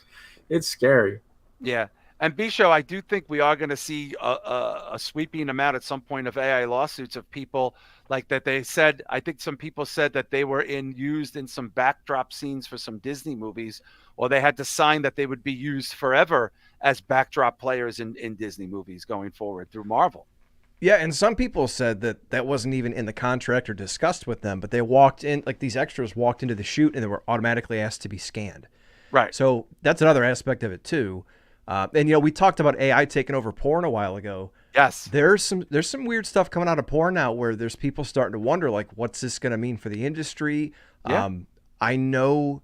it's scary. Yeah. And Bisho, I do think we are going to see a sweeping amount at some point of AI lawsuits of people like that. They said, I think some people said that they were used in some backdrop scenes for some Disney movies, or they had to sign that they would be used forever as backdrop players in Disney movies going forward through Marvel. Yeah, and some people said that wasn't even in the contract or discussed with them, but they walked in, like these extras walked into the shoot and they were automatically asked to be scanned. Right. So that's another aspect of it too. And we talked about AI taking over porn a while ago. Yes. There's some weird stuff coming out of porn now where there's people starting to wonder, like, what's this going to mean for the industry? Yeah. I know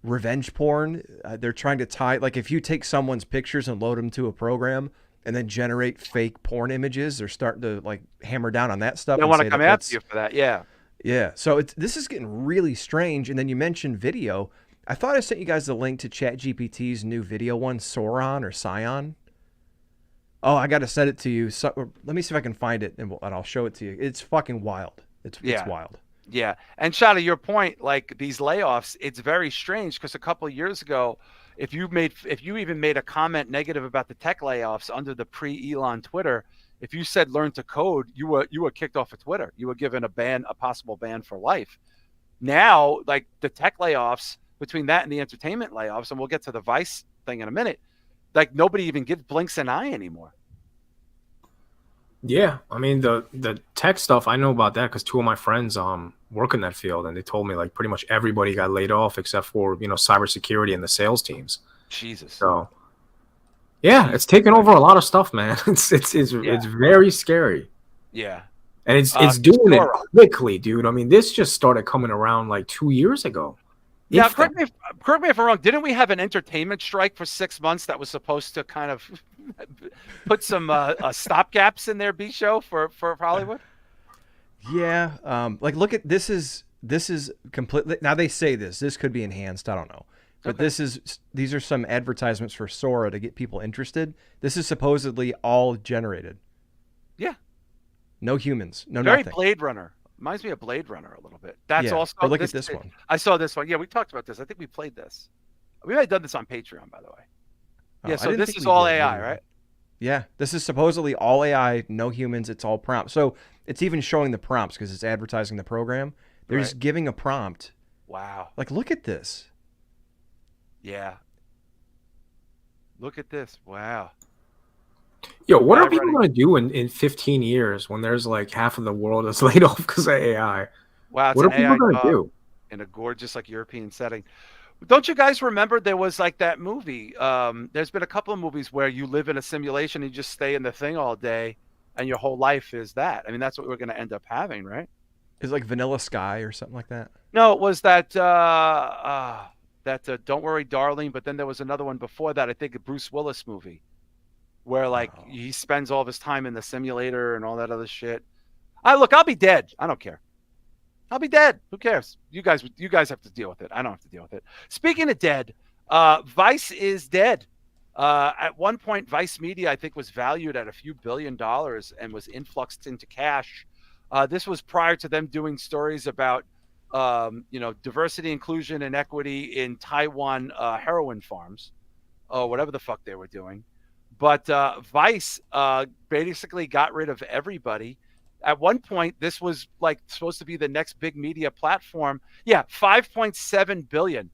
revenge porn, they're trying to tie, like if you take someone's pictures and load them to a program and then generate fake porn images, they're starting to like hammer down on that stuff. They want to come after you for that. Yeah. Yeah. So this is getting really strange. And then you mentioned video. I thought I sent you guys the link to ChatGPT's new video one, Sauron or Scion. Oh, I got to send it to you. So, let me see if I can find it and I'll show it to you. It's fucking wild. It's wild. Yeah. And Shah, to your point, like these layoffs, it's very strange because a couple of years ago, if you even made a comment negative about the tech layoffs under the pre-Elon Twitter, if you said learn to code, you were kicked off of Twitter. You were given a possible ban for life. Now, like the tech layoffs, between that and the entertainment layoffs, and we'll get to the Vice thing in a minute, like nobody even blinks an eye anymore. Yeah, I mean the tech stuff, I know about that because two of my friends work in that field, and they told me like pretty much everybody got laid off except for cybersecurity and the sales teams. Jesus. So yeah, it's taken over a lot of stuff, man. It's very scary. Yeah. And it's doing it quickly, dude. I mean, this just started coming around like 2 years ago. Yeah, correct me if I'm wrong. Didn't we have an entertainment strike for 6 months that was supposed to kind of put some stopgaps in there, B-show for Hollywood? Yeah. Like, look at this is completely. Now they say this could be enhanced. I don't know, but these are some advertisements for Sora to get people interested. This is supposedly all generated. Yeah. No humans. No Very nothing. Blade Runner. Reminds me of Blade Runner a little bit. That's also. Or look at this one. I saw this one. Yeah, we talked about this. I think we played this. We might have done this on Patreon, by the way. Yeah, so this is all AI, right? Yeah, this is supposedly all AI, no humans. It's all prompt. So it's even showing the prompts because it's advertising the program. They're just giving a prompt. Wow. Like, look at this. Yeah. Look at this. Wow. Yo, what are people going to do in 15 years when there's like half of the world is laid off because of AI? Wow. What are people going to do? In a gorgeous like European setting. Don't you guys remember there was like that movie? There's been a couple of movies where you live in a simulation and you just stay in the thing all day and your whole life is that. I mean, that's what we're going to end up having, right? It's like Vanilla Sky or something like that. No, it was that Don't Worry, Darling. But then there was another one before that. I think a Bruce Willis movie where like he spends all of his time in the simulator and all that other shit. I'll be dead. I don't care. I'll be dead. Who cares? You guys have to deal with it. I don't have to deal with it. Speaking of dead, Vice is dead. At one point, Vice Media, I think, was valued at a few $1 billion and was influxed into cash. This was prior to them doing stories about diversity, inclusion, and equity in Taiwan heroin farms, or whatever the fuck they were doing. But Vice basically got rid of everybody. At one point, this was like supposed to be the next big media platform. Yeah, 5.7 billion.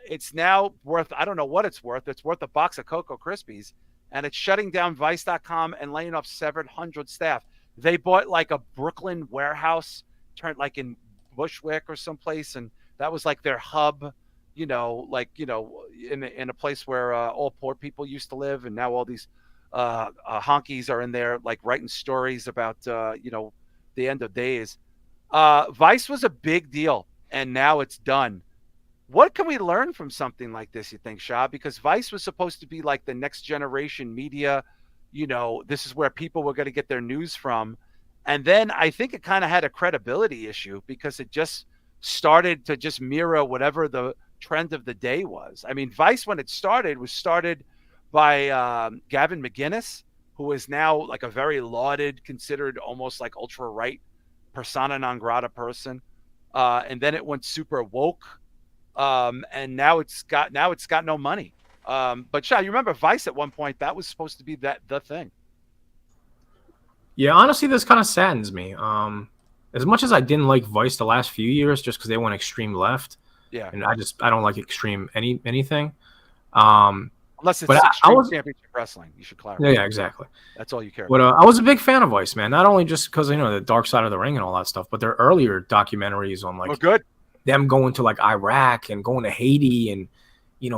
It's now worth, I don't know what it's worth. It's worth a box of Cocoa Krispies, and it's shutting down Vice.com and laying off 700 staff. They bought like a Brooklyn warehouse, turned like in Bushwick or someplace, and that was like their hub. In a place where all poor people used to live, and now all these honkies are in there, like writing stories about the end of days. Vice was a big deal, and now it's done. What can we learn from something like this, you think, Shah? Because Vice was supposed to be like the next generation media. This is where people were going to get their news from. And then I think it kind of had a credibility issue because it just started to just mirror whatever the trend of the day was. I mean, Vice, when it started, was started by Gavin McInnes, who is now like a very lauded, considered almost like ultra-right persona non grata person. And then it went super woke. And now it's got no money. But Shah, you remember Vice at one point, that was supposed to be the thing. Yeah, honestly, this kind of saddens me. As much as I didn't like Vice the last few years, just because they went extreme left. Yeah, and I don't like extreme anything. Unless it's extreme championship wrestling, you should clarify. Yeah, exactly. That's all you care about. But I was a big fan of Vice, man. Not only just because the Dark Side of the Ring and all that stuff, but their earlier documentaries on like good. Them going to like Iraq and going to Haiti and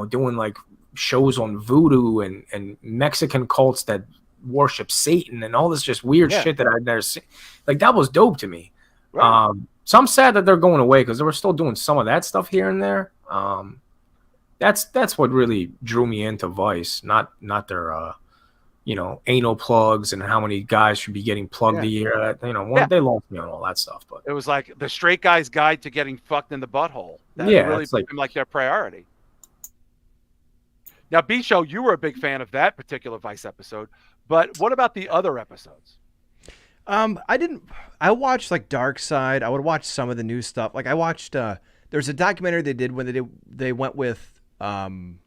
doing like shows on voodoo and Mexican cults that worship Satan and all this just weird shit that I'd never seen. Like that was dope to me. Right. So I'm sad that they're going away because they were still doing some of that stuff here and there. That's what really drew me into Vice, not their anal plugs and how many guys should be getting plugged a year. They lost me on all that stuff. But it was like the straight guy's guide to getting fucked in the butthole. That really became like their priority. Now, B-Show, you were a big fan of that particular Vice episode, but what about the other episodes? I watched like Dark Side. I would watch some of the new stuff. Like I watched there's a documentary they did when they went with God,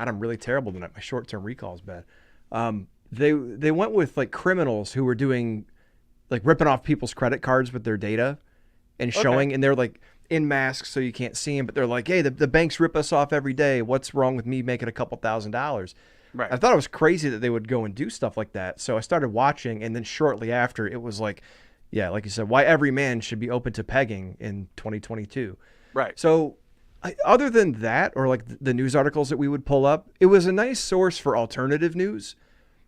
I'm really terrible tonight. My short-term recall is bad. They went with like criminals who were doing like ripping off people's credit cards with their data and showing, and they're like in masks so you can't see them, but they're like, hey, the banks rip us off every day. What's wrong with me making a couple $1,000s? Right. I thought it was crazy that they would go and do stuff like that. So I started watching, and then shortly after, it was like, yeah, like you said, why every man should be open to pegging in 2022. Right. So other than that, or like the news articles that we would pull up, it was a nice source for alternative news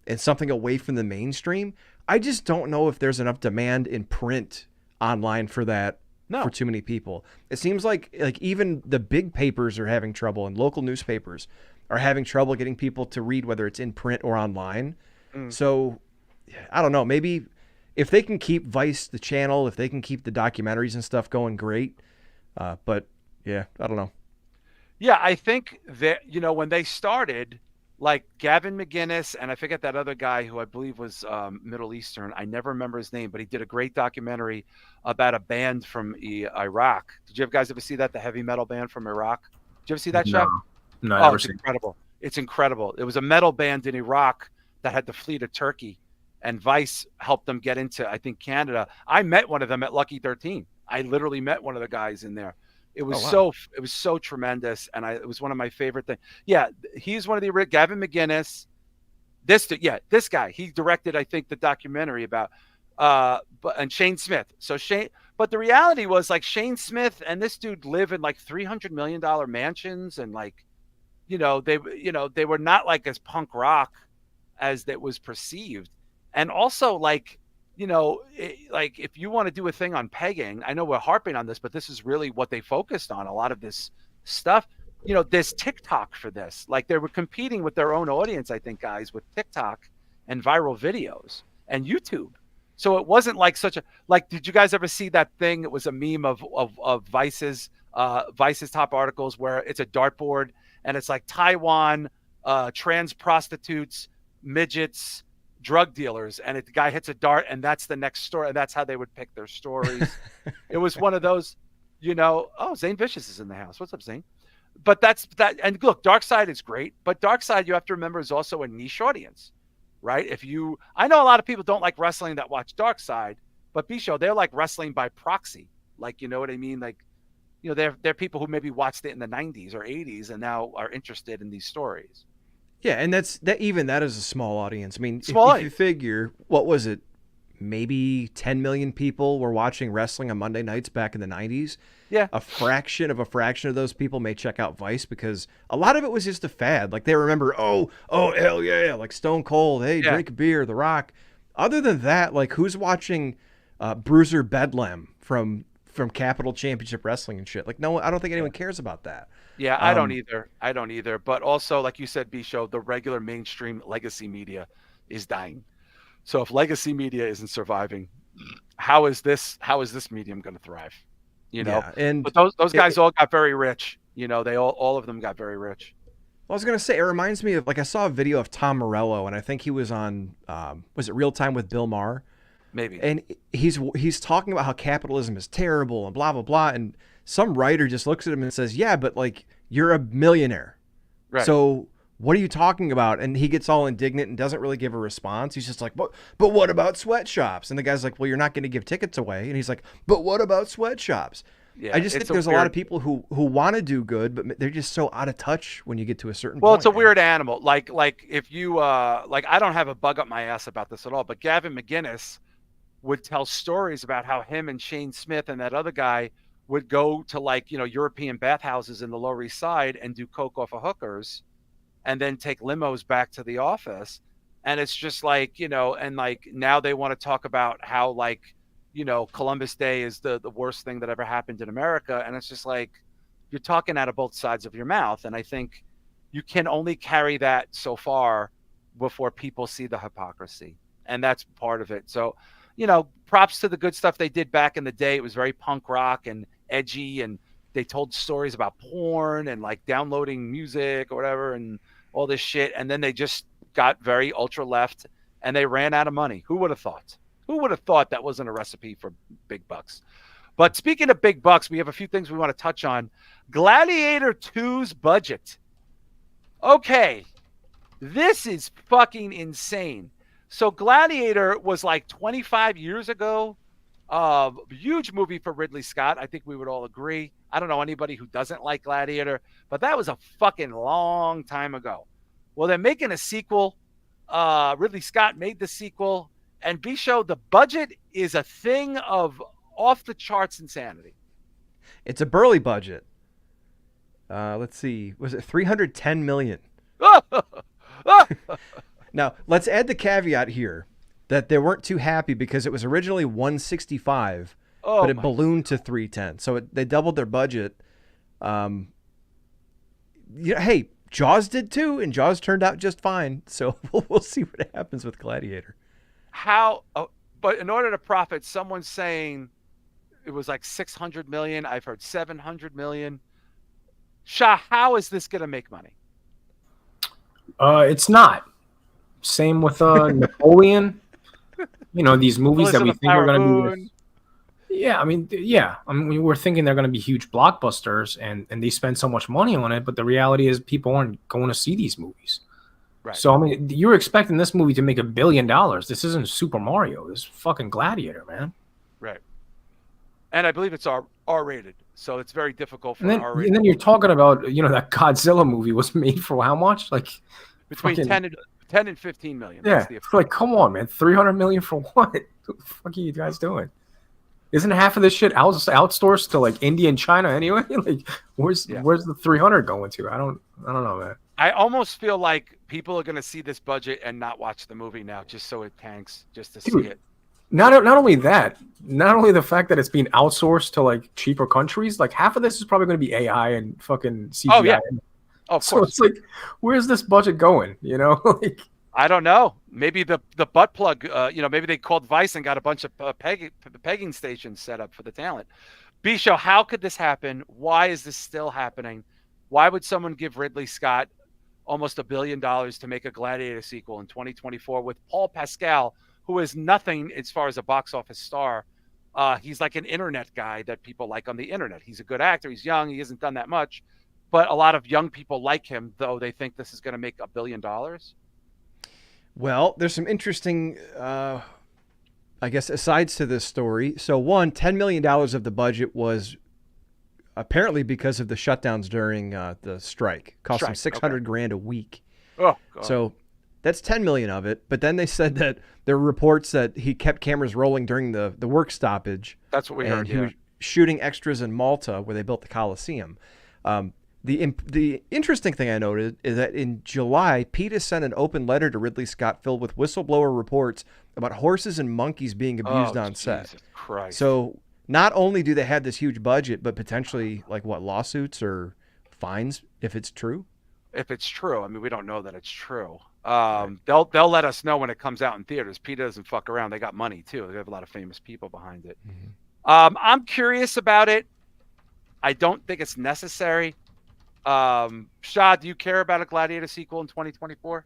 and something away from the mainstream. I just don't know if there's enough demand in print online for that. For too many people. It seems like even the big papers are having trouble, and local newspapers are having trouble getting people to read, whether it's in print or online. So I don't know, maybe if they can keep Vice, the channel, if they can keep the documentaries and stuff going, great. But yeah, I don't know. Yeah, I think that, when they started, like Gavin McInnes, and I forget that other guy who I believe was Middle Eastern. I never remember his name, but he did a great documentary about a band from Iraq. Did you guys ever see that? The heavy metal band from Iraq? Did you ever see that show? No, it's incredible. It's incredible. It was a metal band in Iraq that had to flee to Turkey, and Vice helped them get into, I think, Canada. I met one of them at Lucky 13. I literally met one of the guys in there. It was so tremendous, and it was one of my favorite things. Yeah, he's one of the Gavin McInnes. This guy. He directed, I think, the documentary about and Shane Smith. But the reality was like Shane Smith and this dude live in like $300 million mansions, and like, they were not like as punk rock as that was perceived, and also like. Like if you want to do a thing on pegging, I know we're harping on this, but this is really what they focused on. A lot of this stuff, there's TikTok for this. Like they were competing with their own audience, I think, guys, with TikTok and viral videos and YouTube. So it wasn't like did you guys ever see that thing? It was a meme of Vice's top articles where it's a dartboard and it's like Taiwan, trans prostitutes, midgets, drug dealers, and the guy hits a dart, and that's the next story, and that's how they would pick their stories. It was one of those. Zane Vicious is in the house. What's up, Zane? But that's that. And look, Dark Side is great, but Dark Side, you have to remember, is also a niche audience, right? I know a lot of people don't like wrestling that watch Dark Side, but B-Show, they're like wrestling by proxy. Like, you know what I mean? Like, they're people who maybe watched it in the 90s or 80s and now are interested in these stories. Yeah, and even that is a small audience. I mean, if you figure, what was it? Maybe 10 million people were watching wrestling on Monday nights back in the 90s. Yeah. A fraction of those people may check out Vice because a lot of it was just a fad. Like they remember, oh, hell yeah, like Stone Cold, hey, drink a beer, The Rock. Other than that, like who's watching Bruiser Bedlam from Capital Championship Wrestling and shit? Like no, I don't think anyone cares about that. Yeah, I don't either. But also, like you said, B-Show, the regular mainstream legacy media is dying. So if legacy media isn't surviving, how is this medium going to thrive? But those guys all got very rich. They all of them got very rich. I was going to say, it reminds me of, like, I saw a video of Tom Morello, and I think he was on, was it Real Time with Bill Maher? Maybe. And he's talking about how capitalism is terrible and blah, blah, blah. And some writer just looks at him and says, yeah, but like, you're a millionaire. Right. So what are you talking about? And he gets all indignant and doesn't really give a response. He's just like, but what about sweatshops? And the guy's like, well, you're not going to give tickets away. And he's like, but what about sweatshops? Yeah, I just think there's a lot of people who want to do good, but they're just so out of touch when you get to a certain point. Well, it's a weird animal. Like if you, I don't have a bug up my ass about this at all, but Gavin McGinnis would tell stories about how him and Shane Smith and that other guy would go to European bathhouses in the Lower East Side and do coke off of hookers and then take limos back to the office. And it's just and now they want to talk about how Columbus Day is the worst thing that ever happened in America. And it's just like, you're talking out of both sides of your mouth. And I think you can only carry that so far before people see the hypocrisy. And that's part of it. So, props to the good stuff they did back in the day. It was very punk rock and edgy, and they told stories about porn and downloading music or whatever and all this shit. And then they just got very ultra left and they ran out of money. Who would have thought? Who would have thought that wasn't a recipe for big bucks? But speaking of big bucks, we have a few things we want to touch on. Gladiator 2's budget. Okay, this is fucking insane. So Gladiator was 25 years ago. Huge movie for Ridley Scott. I think we would all agree. I don't know anybody who doesn't like Gladiator, but that was a fucking long time ago. Well, they're making a sequel. Ridley Scott made the sequel. And B-Show, the budget is a thing of off-the-charts insanity. It's a burly budget. Let's see. Was it $310 million? Now, let's add the caveat here that they weren't too happy because it was originally $165, but it ballooned to $310. So they doubled their budget. Hey, Jaws did too, and Jaws turned out just fine. So we'll see what happens with Gladiator. But in order to profit, someone's saying it was $600 million. I've heard $700 million. Shah, how is this going to make money? It's not. Same with Napoleon. These movies that we think are going to be. Yeah, I mean, we were thinking they're going to be huge blockbusters, and they spend so much money on it. But the reality is, people aren't going to see these movies. Right. So I mean, you're expecting this movie to make $1 billion. This isn't Super Mario. This is fucking Gladiator, man. Right. And I believe it's R-rated, so it's very difficult for R-rated. And then you're talking about that Godzilla movie was made for how much? Between 10 and 15 million. Yeah. Come on, man. 300 million for what? What the fuck are you guys doing? Isn't half of this shit outsourced to India and China anyway? Where's the 300 going to? I don't know, man. I almost feel like people are going to see this budget and not watch the movie now, just so it tanks, just to see it. Not only that, not only the fact that it's being outsourced to cheaper countries, half of this is probably going to be AI and fucking CGI. Oh yeah, of course. So it's where's this budget going? I don't know. Maybe the butt plug. Maybe they called Vice and got a bunch of pegging stations set up for the talent. B-Show, how could this happen? Why is this still happening? Why would someone give Ridley Scott almost $1 billion to make a Gladiator sequel in 2024 with Paul Pascal, who is nothing as far as a box office star? He's like an internet guy that people like on the internet. He's a good actor. He's young. He hasn't done that much, but a lot of young people like him, though they think this is going to make $1 billion. Well, there's some interesting, I guess, asides to this story. So, one, $10 million of the budget was apparently because of the shutdowns during the strike. Cost them 600 grand a week. Oh, God. So that's 10 million of it. But then they said that there were reports that he kept cameras rolling during the work stoppage. That's what we heard. He was shooting extras in Malta where they built the Coliseum. The interesting thing I noted is that in July, PETA sent an open letter to Ridley Scott filled with whistleblower reports about horses and monkeys being abused on set. Jesus Christ. So not only do they have this huge budget, but potentially lawsuits or fines if it's true. If it's true, I mean, we don't know that it's true. They'll let us know when it comes out in theaters. PETA doesn't fuck around. They got money too. They have a lot of famous people behind it. Mm-hmm. I'm curious about it. I don't think it's necessary. Shah, do you care about a Gladiator sequel in 2024?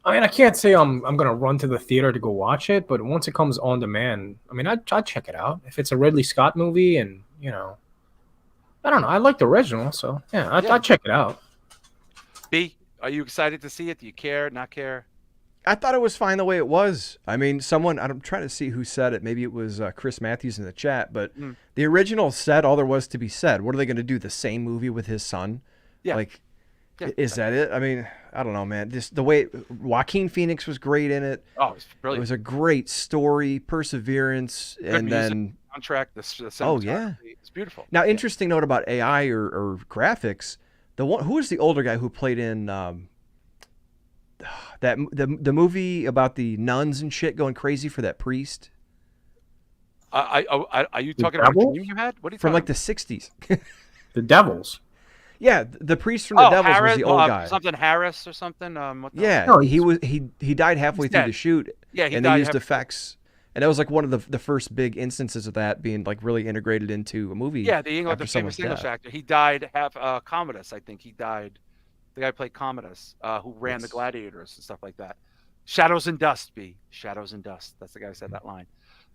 I mean, I can't say I'm gonna run to the theater to go watch it, but once it comes on demand, I mean, I'd check it out. If it's a Ridley Scott movie, and I don't know, I like the original, so I'd check it out. B, are you excited to see it? Do you care? Not care? I thought it was fine the way it was. I mean, I'm trying to see who said it. Maybe it was Chris Matthews in the chat, but the original said all there was to be said. What are they going to do? The same movie with his son? Yeah. Is that it? I mean, I don't know, man. The way Joaquin Phoenix was great in it. Oh, it was brilliant. It was a great story, perseverance, Good and music, then soundtrack. It's beautiful. Now, interesting note about AI or graphics. Who was the older guy who played in the movie about the nuns and shit going crazy for that priest? Are you talking about a dream you had? What are you from talking the 60s? The Devils. Yeah, the priest from the Devils Harris, was the old guy. Something Harris or something. He died halfway through the shoot. Yeah, and they used effects. And that was one of the first big instances of that being really integrated into a movie. Yeah, the famous English actor. He died Commodus, I think. He died. The guy who played Commodus, who ran the Gladiators and stuff like that. Shadows and Dust, B. Shadows and Dust. That's the guy who said that line.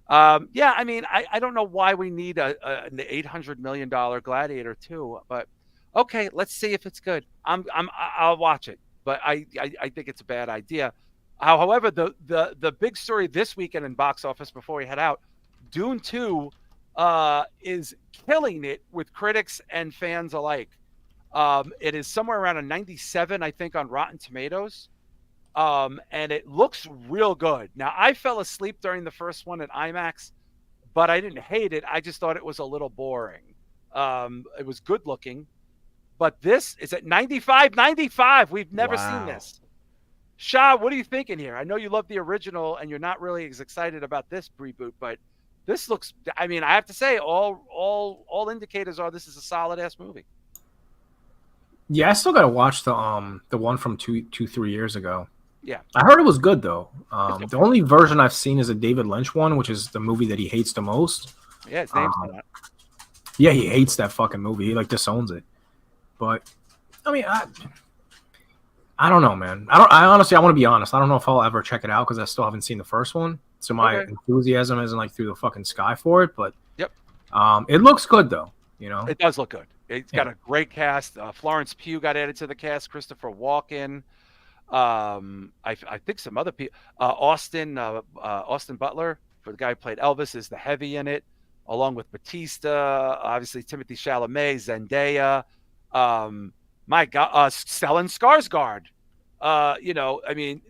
I mean, I don't know why we need an $800 million Gladiator too, but okay, let's see if it's good. I'll watch it, but I think it's a bad idea. However, the big story this weekend in box office before we head out, Dune 2 is killing it with critics and fans alike. It is somewhere around a 97, I think, on Rotten Tomatoes. And it looks real good. Now, I fell asleep during the first one at IMAX, but I didn't hate it. I just thought it was a little boring. It was good looking, but this is at 95. We've never seen this. Shah, what are you thinking here? I know you love the original and you're not really as excited about this reboot, but this looks, I mean, I have to say all indicators are this is a solid ass movie. Yeah, I still got to watch the one from 3 years ago. Yeah. I heard it was good though. The only version I've seen is a David Lynch one, which is the movie that he hates the most. Yeah, his name's on that. Yeah, he hates that fucking movie. He disowns it. But I mean, I don't know, man. I honestly want to be honest. I don't know if I'll ever check it out because I still haven't seen the first one. So my enthusiasm isn't through the fucking sky for it. But it looks good though. It does look good. It's got a great cast. Florence Pugh got added to the cast. Christopher Walken. I think some other people. Austin Butler, for the guy who played Elvis, is the heavy in it, along with Batista. Obviously, Timothy Chalamet, Zendaya. My God, Stellan Skarsgård. I mean,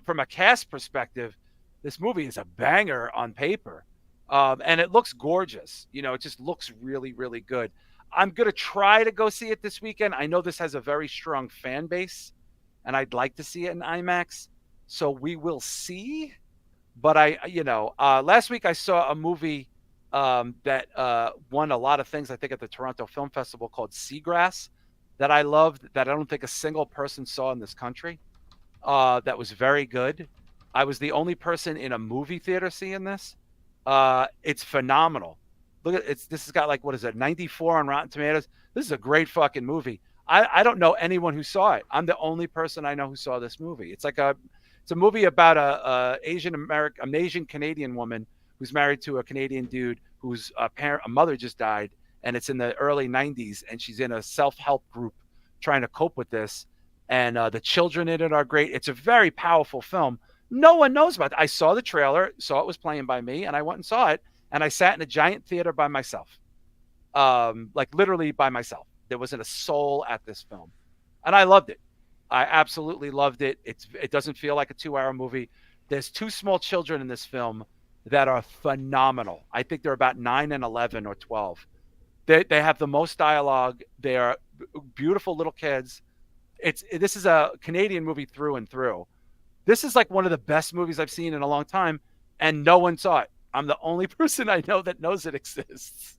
from a cast perspective, this movie is a banger on paper, and it looks gorgeous. It just looks really, really good. I'm going to try to go see it this weekend. I know this has a very strong fan base, and I'd like to see it in IMAX. So we will see. But last week I saw a movie that won a lot of things, I think, at the Toronto Film Festival called Seagrass that I loved, that I don't think a single person saw in this country. That was very good. I was the only person in a movie theater seeing this. It's phenomenal. Look at this has got 94 on Rotten Tomatoes. This is a great fucking movie. I don't know anyone who saw it. I'm the only person I know who saw this movie. It's a movie about an Asian Canadian woman who's married to a Canadian dude whose a mother just died, and it's in the early 90s, and she's in a self-help group trying to cope with this. And the children in it are great. It's a very powerful film. No one knows about it. I saw the trailer, saw it was playing by me, and I went and saw it. And I sat in a giant theater by myself, like literally by myself. There wasn't a soul at this film, and I loved it. I absolutely loved it. It doesn't feel like a 2-hour movie. There's 2 small children in this film that are phenomenal. I think they're about 9 and 11 or 12. They have the most dialogue. They are beautiful little kids. This is a Canadian movie through and through. This is like one of the best movies I've seen in a long time, and no one saw it. I'm the only person I know that knows it exists.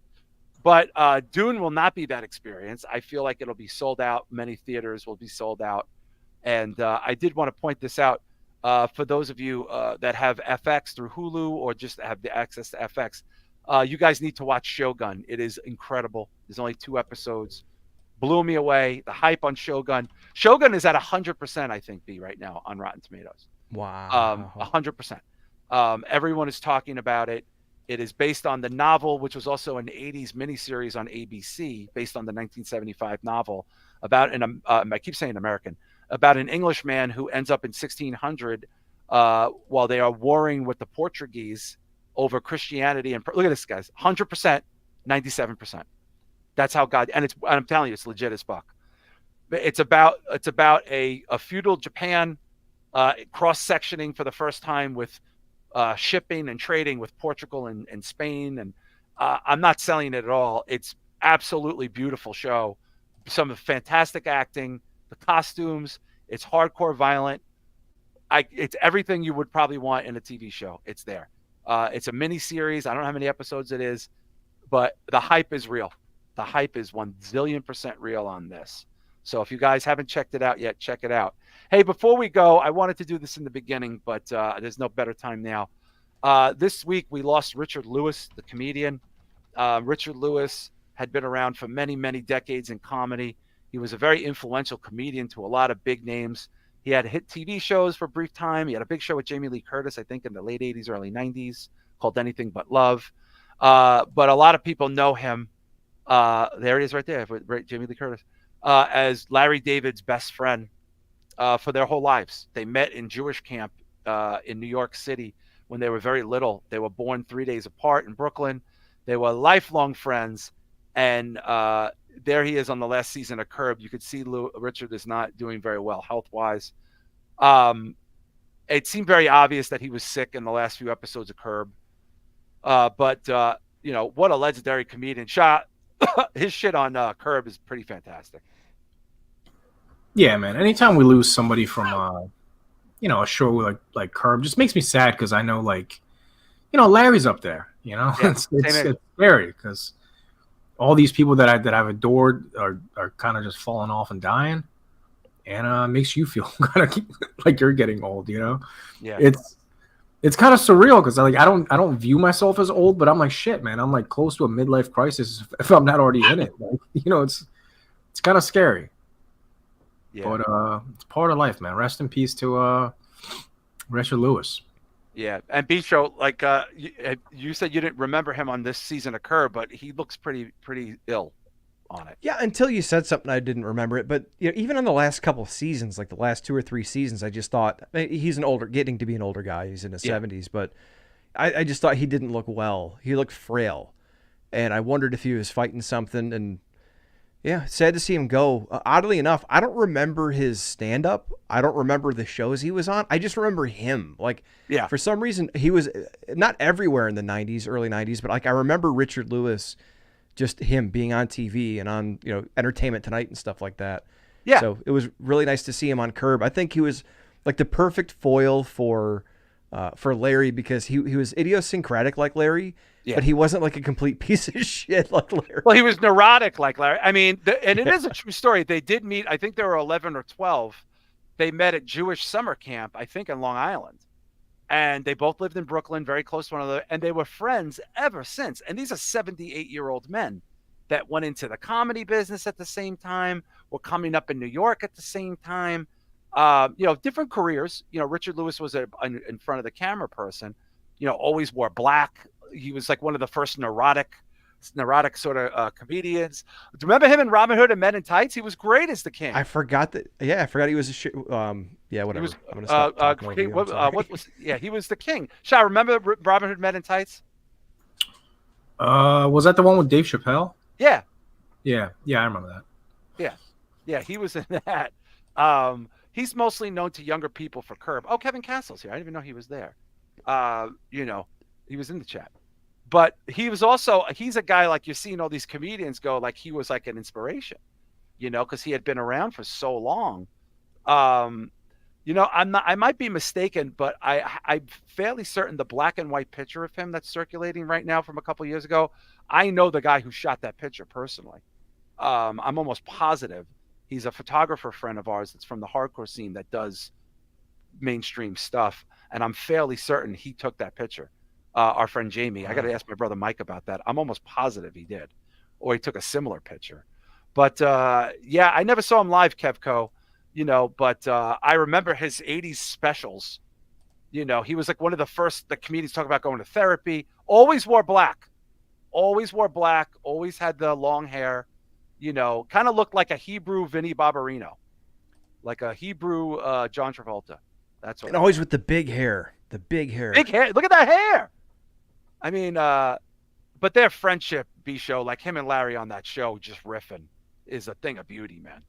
But Dune will not be that experience. I feel like it'll be sold out. Many theaters will be sold out. And I did want to point this out for those of you that have FX through Hulu or just have the access to FX. You guys need to watch Shogun. It is incredible. There's only 2 episodes. Blew me away. The hype on Shogun. Shogun is at 100%, I think, B, right now on Rotten Tomatoes. Wow. 100%. Everyone is talking about it. It is based on the novel, which was also an 80s miniseries on ABC, based on the 1975 novel about I keep saying American, about an Englishman who ends up in 1600 while they are warring with the Portuguese over Christianity. And look at this, guys, 100%, 97%. That's how God, and I'm telling you, it's legit as fuck. It's about a feudal Japan cross-sectioning for the first time with shipping and trading with Portugal and Spain. And I'm not selling it at all. It's absolutely beautiful show. Some fantastic acting, the costumes. It's hardcore violent. It's everything you would probably want in a TV show. It's there. It's a mini series. I don't know how many episodes it is, but the hype is real. The hype is 1,000,000,000% real on this. So if you guys haven't checked it out yet, check it out. Hey, before we go, I wanted to do this in the beginning, but there's no better time now. This week, we lost Richard Lewis, the comedian. Richard Lewis had been around for many, many decades in comedy. He was a very influential comedian to a lot of big names. He had hit TV shows for a brief time. He had a big show with Jamie Lee Curtis, I think, in the late 80s, early 90s, called Anything But Love. But a lot of people know him. There it is right there, right, Jamie Lee Curtis, as Larry David's best friend for their whole lives. They met in Jewish camp in New York City when they were very little. They were born 3 days apart in Brooklyn. They were lifelong friends. And there he is on the last season of Curb. You could see Richard is not doing very well health-wise. It seemed very obvious that he was sick in the last few episodes of Curb. But what a legendary comedian. Shah, his shit on Curb is pretty fantastic. Yeah, man. Anytime we lose somebody from a show like Curb, just makes me sad because I know Larry's up there. Yeah, it's scary because all these people that I've adored are kind of just falling off and dying, and makes you feel kind of like you're getting old. Yeah. It's kind of surreal because I don't view myself as old, but I'm like, shit, man, I'm like close to a midlife crisis if I'm not already in it. It's kind of scary. Yeah. But it's part of life, man. Rest in peace to Richard Lewis. Yeah, and Bicho, you said you didn't remember him on this season of Curb, but he looks pretty ill on it. Yeah, until you said something, I didn't remember it. But even on the last couple of seasons, like the last 2 or 3 seasons, I just thought he's getting to be an older guy. He's in his 70s, but I just thought he didn't look well. He looked frail, and I wondered if he was fighting something. And yeah, sad to see him go. Oddly enough, I don't remember his stand-up. I don't remember the shows he was on. I just remember him. For some reason, he was not everywhere in the 90s, early 90s, but I remember Richard Lewis, just him being on TV and on Entertainment Tonight and stuff like that. Yeah. So it was really nice to see him on Curb. I think he was like the perfect foil for Larry because he was idiosyncratic like Larry. Yeah. But he wasn't like a complete piece of shit like Larry. Well, he was neurotic like Larry. I mean, and it is a true story. They did meet. I think they were 11 or 12. They met at Jewish summer camp, I think, in Long Island. And they both lived in Brooklyn, very close to one another. And they were friends ever since. And these are 78-year-old men that went into the comedy business at the same time, were coming up in New York at the same time. Different careers. Richard Lewis was in front of the camera person. always wore black. He was like one of the first neurotic sort of comedians. Do you remember him in Robin Hood and Men in Tights? He was great as the king. I forgot that. Yeah, I forgot he was yeah, whatever. He was, I'm gonna stop talking over you. what was? Yeah, he was the king. Shah, remember Robin Hood Men in Tights? Was that the one with Dave Chappelle? Yeah. Yeah, I remember that. Yeah, he was in that. He's mostly known to younger people for Curb. Oh, Kevin Castle's here. I didn't even know he was there. He was in the chat. But he's a guy like you're seeing all these comedians go like he was like an inspiration, because he had been around for so long. I might be mistaken, but I'm fairly certain the black and white picture of him that's circulating right now from a couple of years ago, I know the guy who shot that picture personally. I'm almost positive he's a photographer friend of ours that's from the hardcore scene that does mainstream stuff, and I'm fairly certain he took that picture. Our friend Jamie, I got to ask my brother Mike about that. I'm almost positive he did, or he took a similar picture. But yeah, I never saw him live, Kevco, but I remember his 80s specials. He was like one of the comedians talk about going to therapy. Always wore black, always had the long hair, kind of looked like a Hebrew Vinnie Barbarino, like a Hebrew John Travolta. That's what. And always with the big hair. Big hair. Look at that hair. I mean, but their friendship, B-show, like him and Larry on that show, just riffing, is a thing of beauty, man.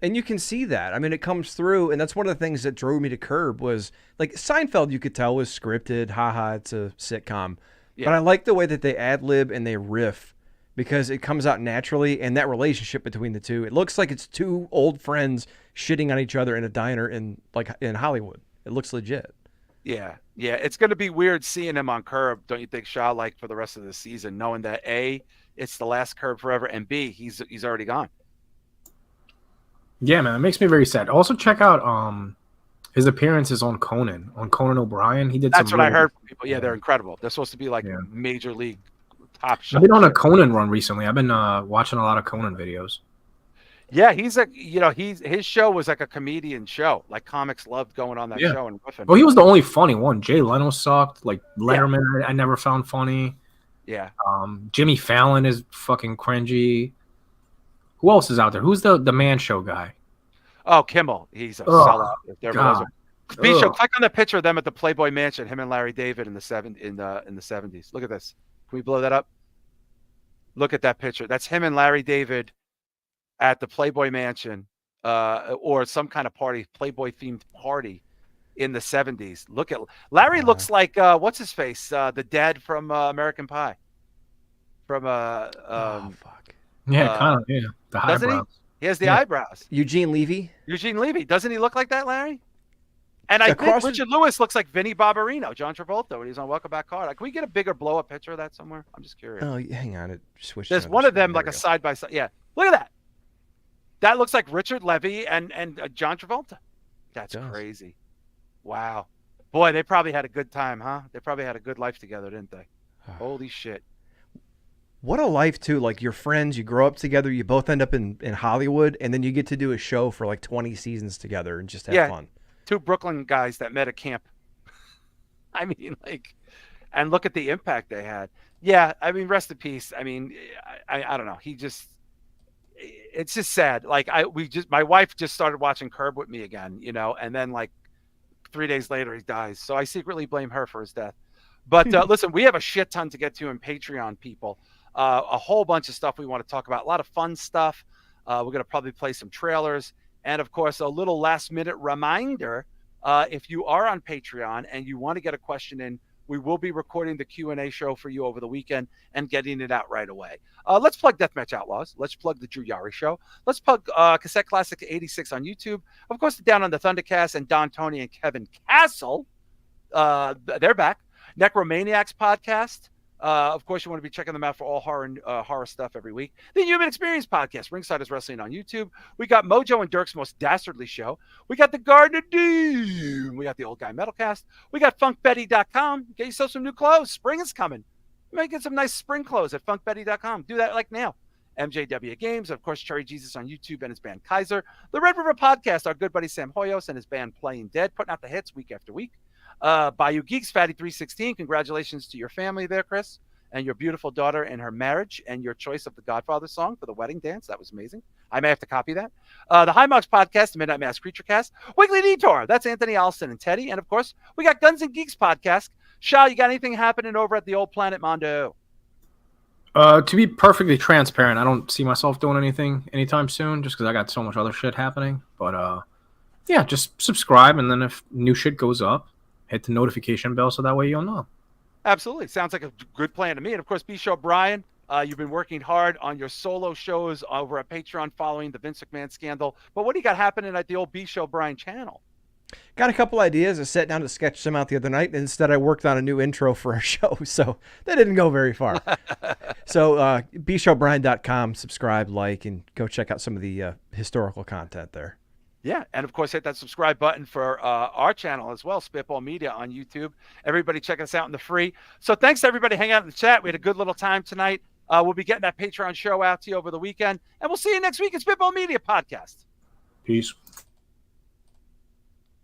And you can see that. I mean, it comes through, and that's one of the things that drove me to Curb was, like, Seinfeld, you could tell was scripted. Haha, it's a sitcom. Yeah. But I like the way that they ad-lib and they riff because it comes out naturally, and that relationship between the two, it looks like it's two old friends shitting on each other in a diner in Hollywood. It looks legit. Yeah. It's going to be weird seeing him on Curb, don't you think, Shah, like for the rest of the season, knowing that A, it's the last Curb forever, and B, he's already gone. Yeah, man, it makes me very sad. Also, check out his appearances on Conan O'Brien. He did. That's what I heard from people. Yeah, they're incredible. They're supposed to be like major league top shots. I've been on a Conan run recently. I've been watching a lot of Conan videos. Yeah, his show was like a comedian show. Like comics loved going on that show and riffing. Well, he was the only funny one. Jay Leno sucked. Like Letterman, I never found funny. Yeah. Jimmy Fallon is fucking cringy. Who else is out there? Who's the Man Show guy? Oh, Kimmel. He's a sellout. B-show, click on the picture of them at the Playboy Mansion. Him and Larry David in the 70s. Look at this. Can we blow that up? Look at that picture. That's him and Larry David at the Playboy Mansion, or some kind of party, Playboy themed party in the 70s. Look at Larry. Looks like what's his face? The dad from American Pie. From fuck. Yeah, kind of. Yeah, the eyebrows. He has the eyebrows. Eugene Levy. Doesn't he look like that, Larry? And I think Richard Lewis looks like Vinnie Barbarino, John Travolta, when he's on Welcome Back Carter. Can we get a bigger blow-up picture of that somewhere? I'm just curious. Oh, hang on. It switched. There's one of them like a side-by-side. Yeah, look at that. That looks like Richard Levy and John Travolta. That's crazy. Wow. Boy, they probably had a good time, huh? They probably had a good life together, didn't they? Holy shit. What a life, too. Like, your friends, you grow up together, you both end up in Hollywood, and then you get to do a show for like 20 seasons together and just have fun. Two Brooklyn guys that met at camp. I mean, like, and look at the impact they had. Yeah, I mean, rest in peace. I mean, I don't know. It's just sad. Like, my wife just started watching Curb with me again, and then like 3 days later he dies. So I secretly blame her for his death. But listen, we have a shit ton to get to in Patreon, people. A whole bunch of stuff we want to talk about. A lot of fun stuff. We're going to probably play some trailers. And, of course, a little last-minute reminder, if you are on Patreon and you want to get a question in, we will be recording the Q&A show for you over the weekend and getting it out right away. Let's plug Deathmatch Outlaws. Let's plug the Drew Yari Show. Let's plug Cassette Classic 86 on YouTube. Of course, the Down on the Thundercast and Don, Tony, and Kevin Castle. They're back. Necromaniacs podcast. Of course, you want to be checking them out for all horror stuff every week. The Human Experience podcast, Ringside is Wrestling on YouTube. We got Mojo and Dirk's Most Dastardly Show. We got the Garden of Doom. We got the Old Guy Metalcast. We got FunkBetty.com. Get yourself some new clothes. Spring is coming. You might get some nice spring clothes at FunkBetty.com. Do that like now. MJW Games, of course, Cherry Jesus on YouTube and his band Kaiser. The Red River Podcast, our good buddy Sam Hoyos and his band Playing Dead, putting out the hits week after week. Bayou Geeks, Fatty316. Congratulations to your family there, Chris, and your beautiful daughter and her marriage, and your choice of the Godfather song for the wedding dance. That was amazing. I may have to copy that. The High Marks Podcast, the Midnight Mass Creature Cast, Weekly Detour. That's Anthony Allison and Teddy. And, of course, we got Guns and Geeks Podcast. Shah, you got anything happening over at the Old Planet Mondo? To be perfectly transparent, I don't see myself doing anything anytime soon just because I got so much other shit happening. But, yeah, just subscribe, and then if new shit goes up, hit the notification bell so that way you'll know. Absolutely. Sounds like a good plan to me. And, of course, B-Show Brian, you've been working hard on your solo shows over at Patreon following the Vince McMahon scandal. But what do you got happening at the old B-Show Brian channel? Got a couple ideas. I sat down to sketch some out the other night, and instead I worked on a new intro for our show, so that didn't go very far. So bshowbrian.com, subscribe, like, and go check out some of the historical content there. Yeah, and of course, hit that subscribe button for our channel as well, Spitball Media on YouTube. Everybody check us out in the free. So thanks to everybody hanging out in the chat. We had a good little time tonight. We'll be getting that Patreon show out to you over the weekend, and we'll see you next week at Spitball Media Podcast. Peace.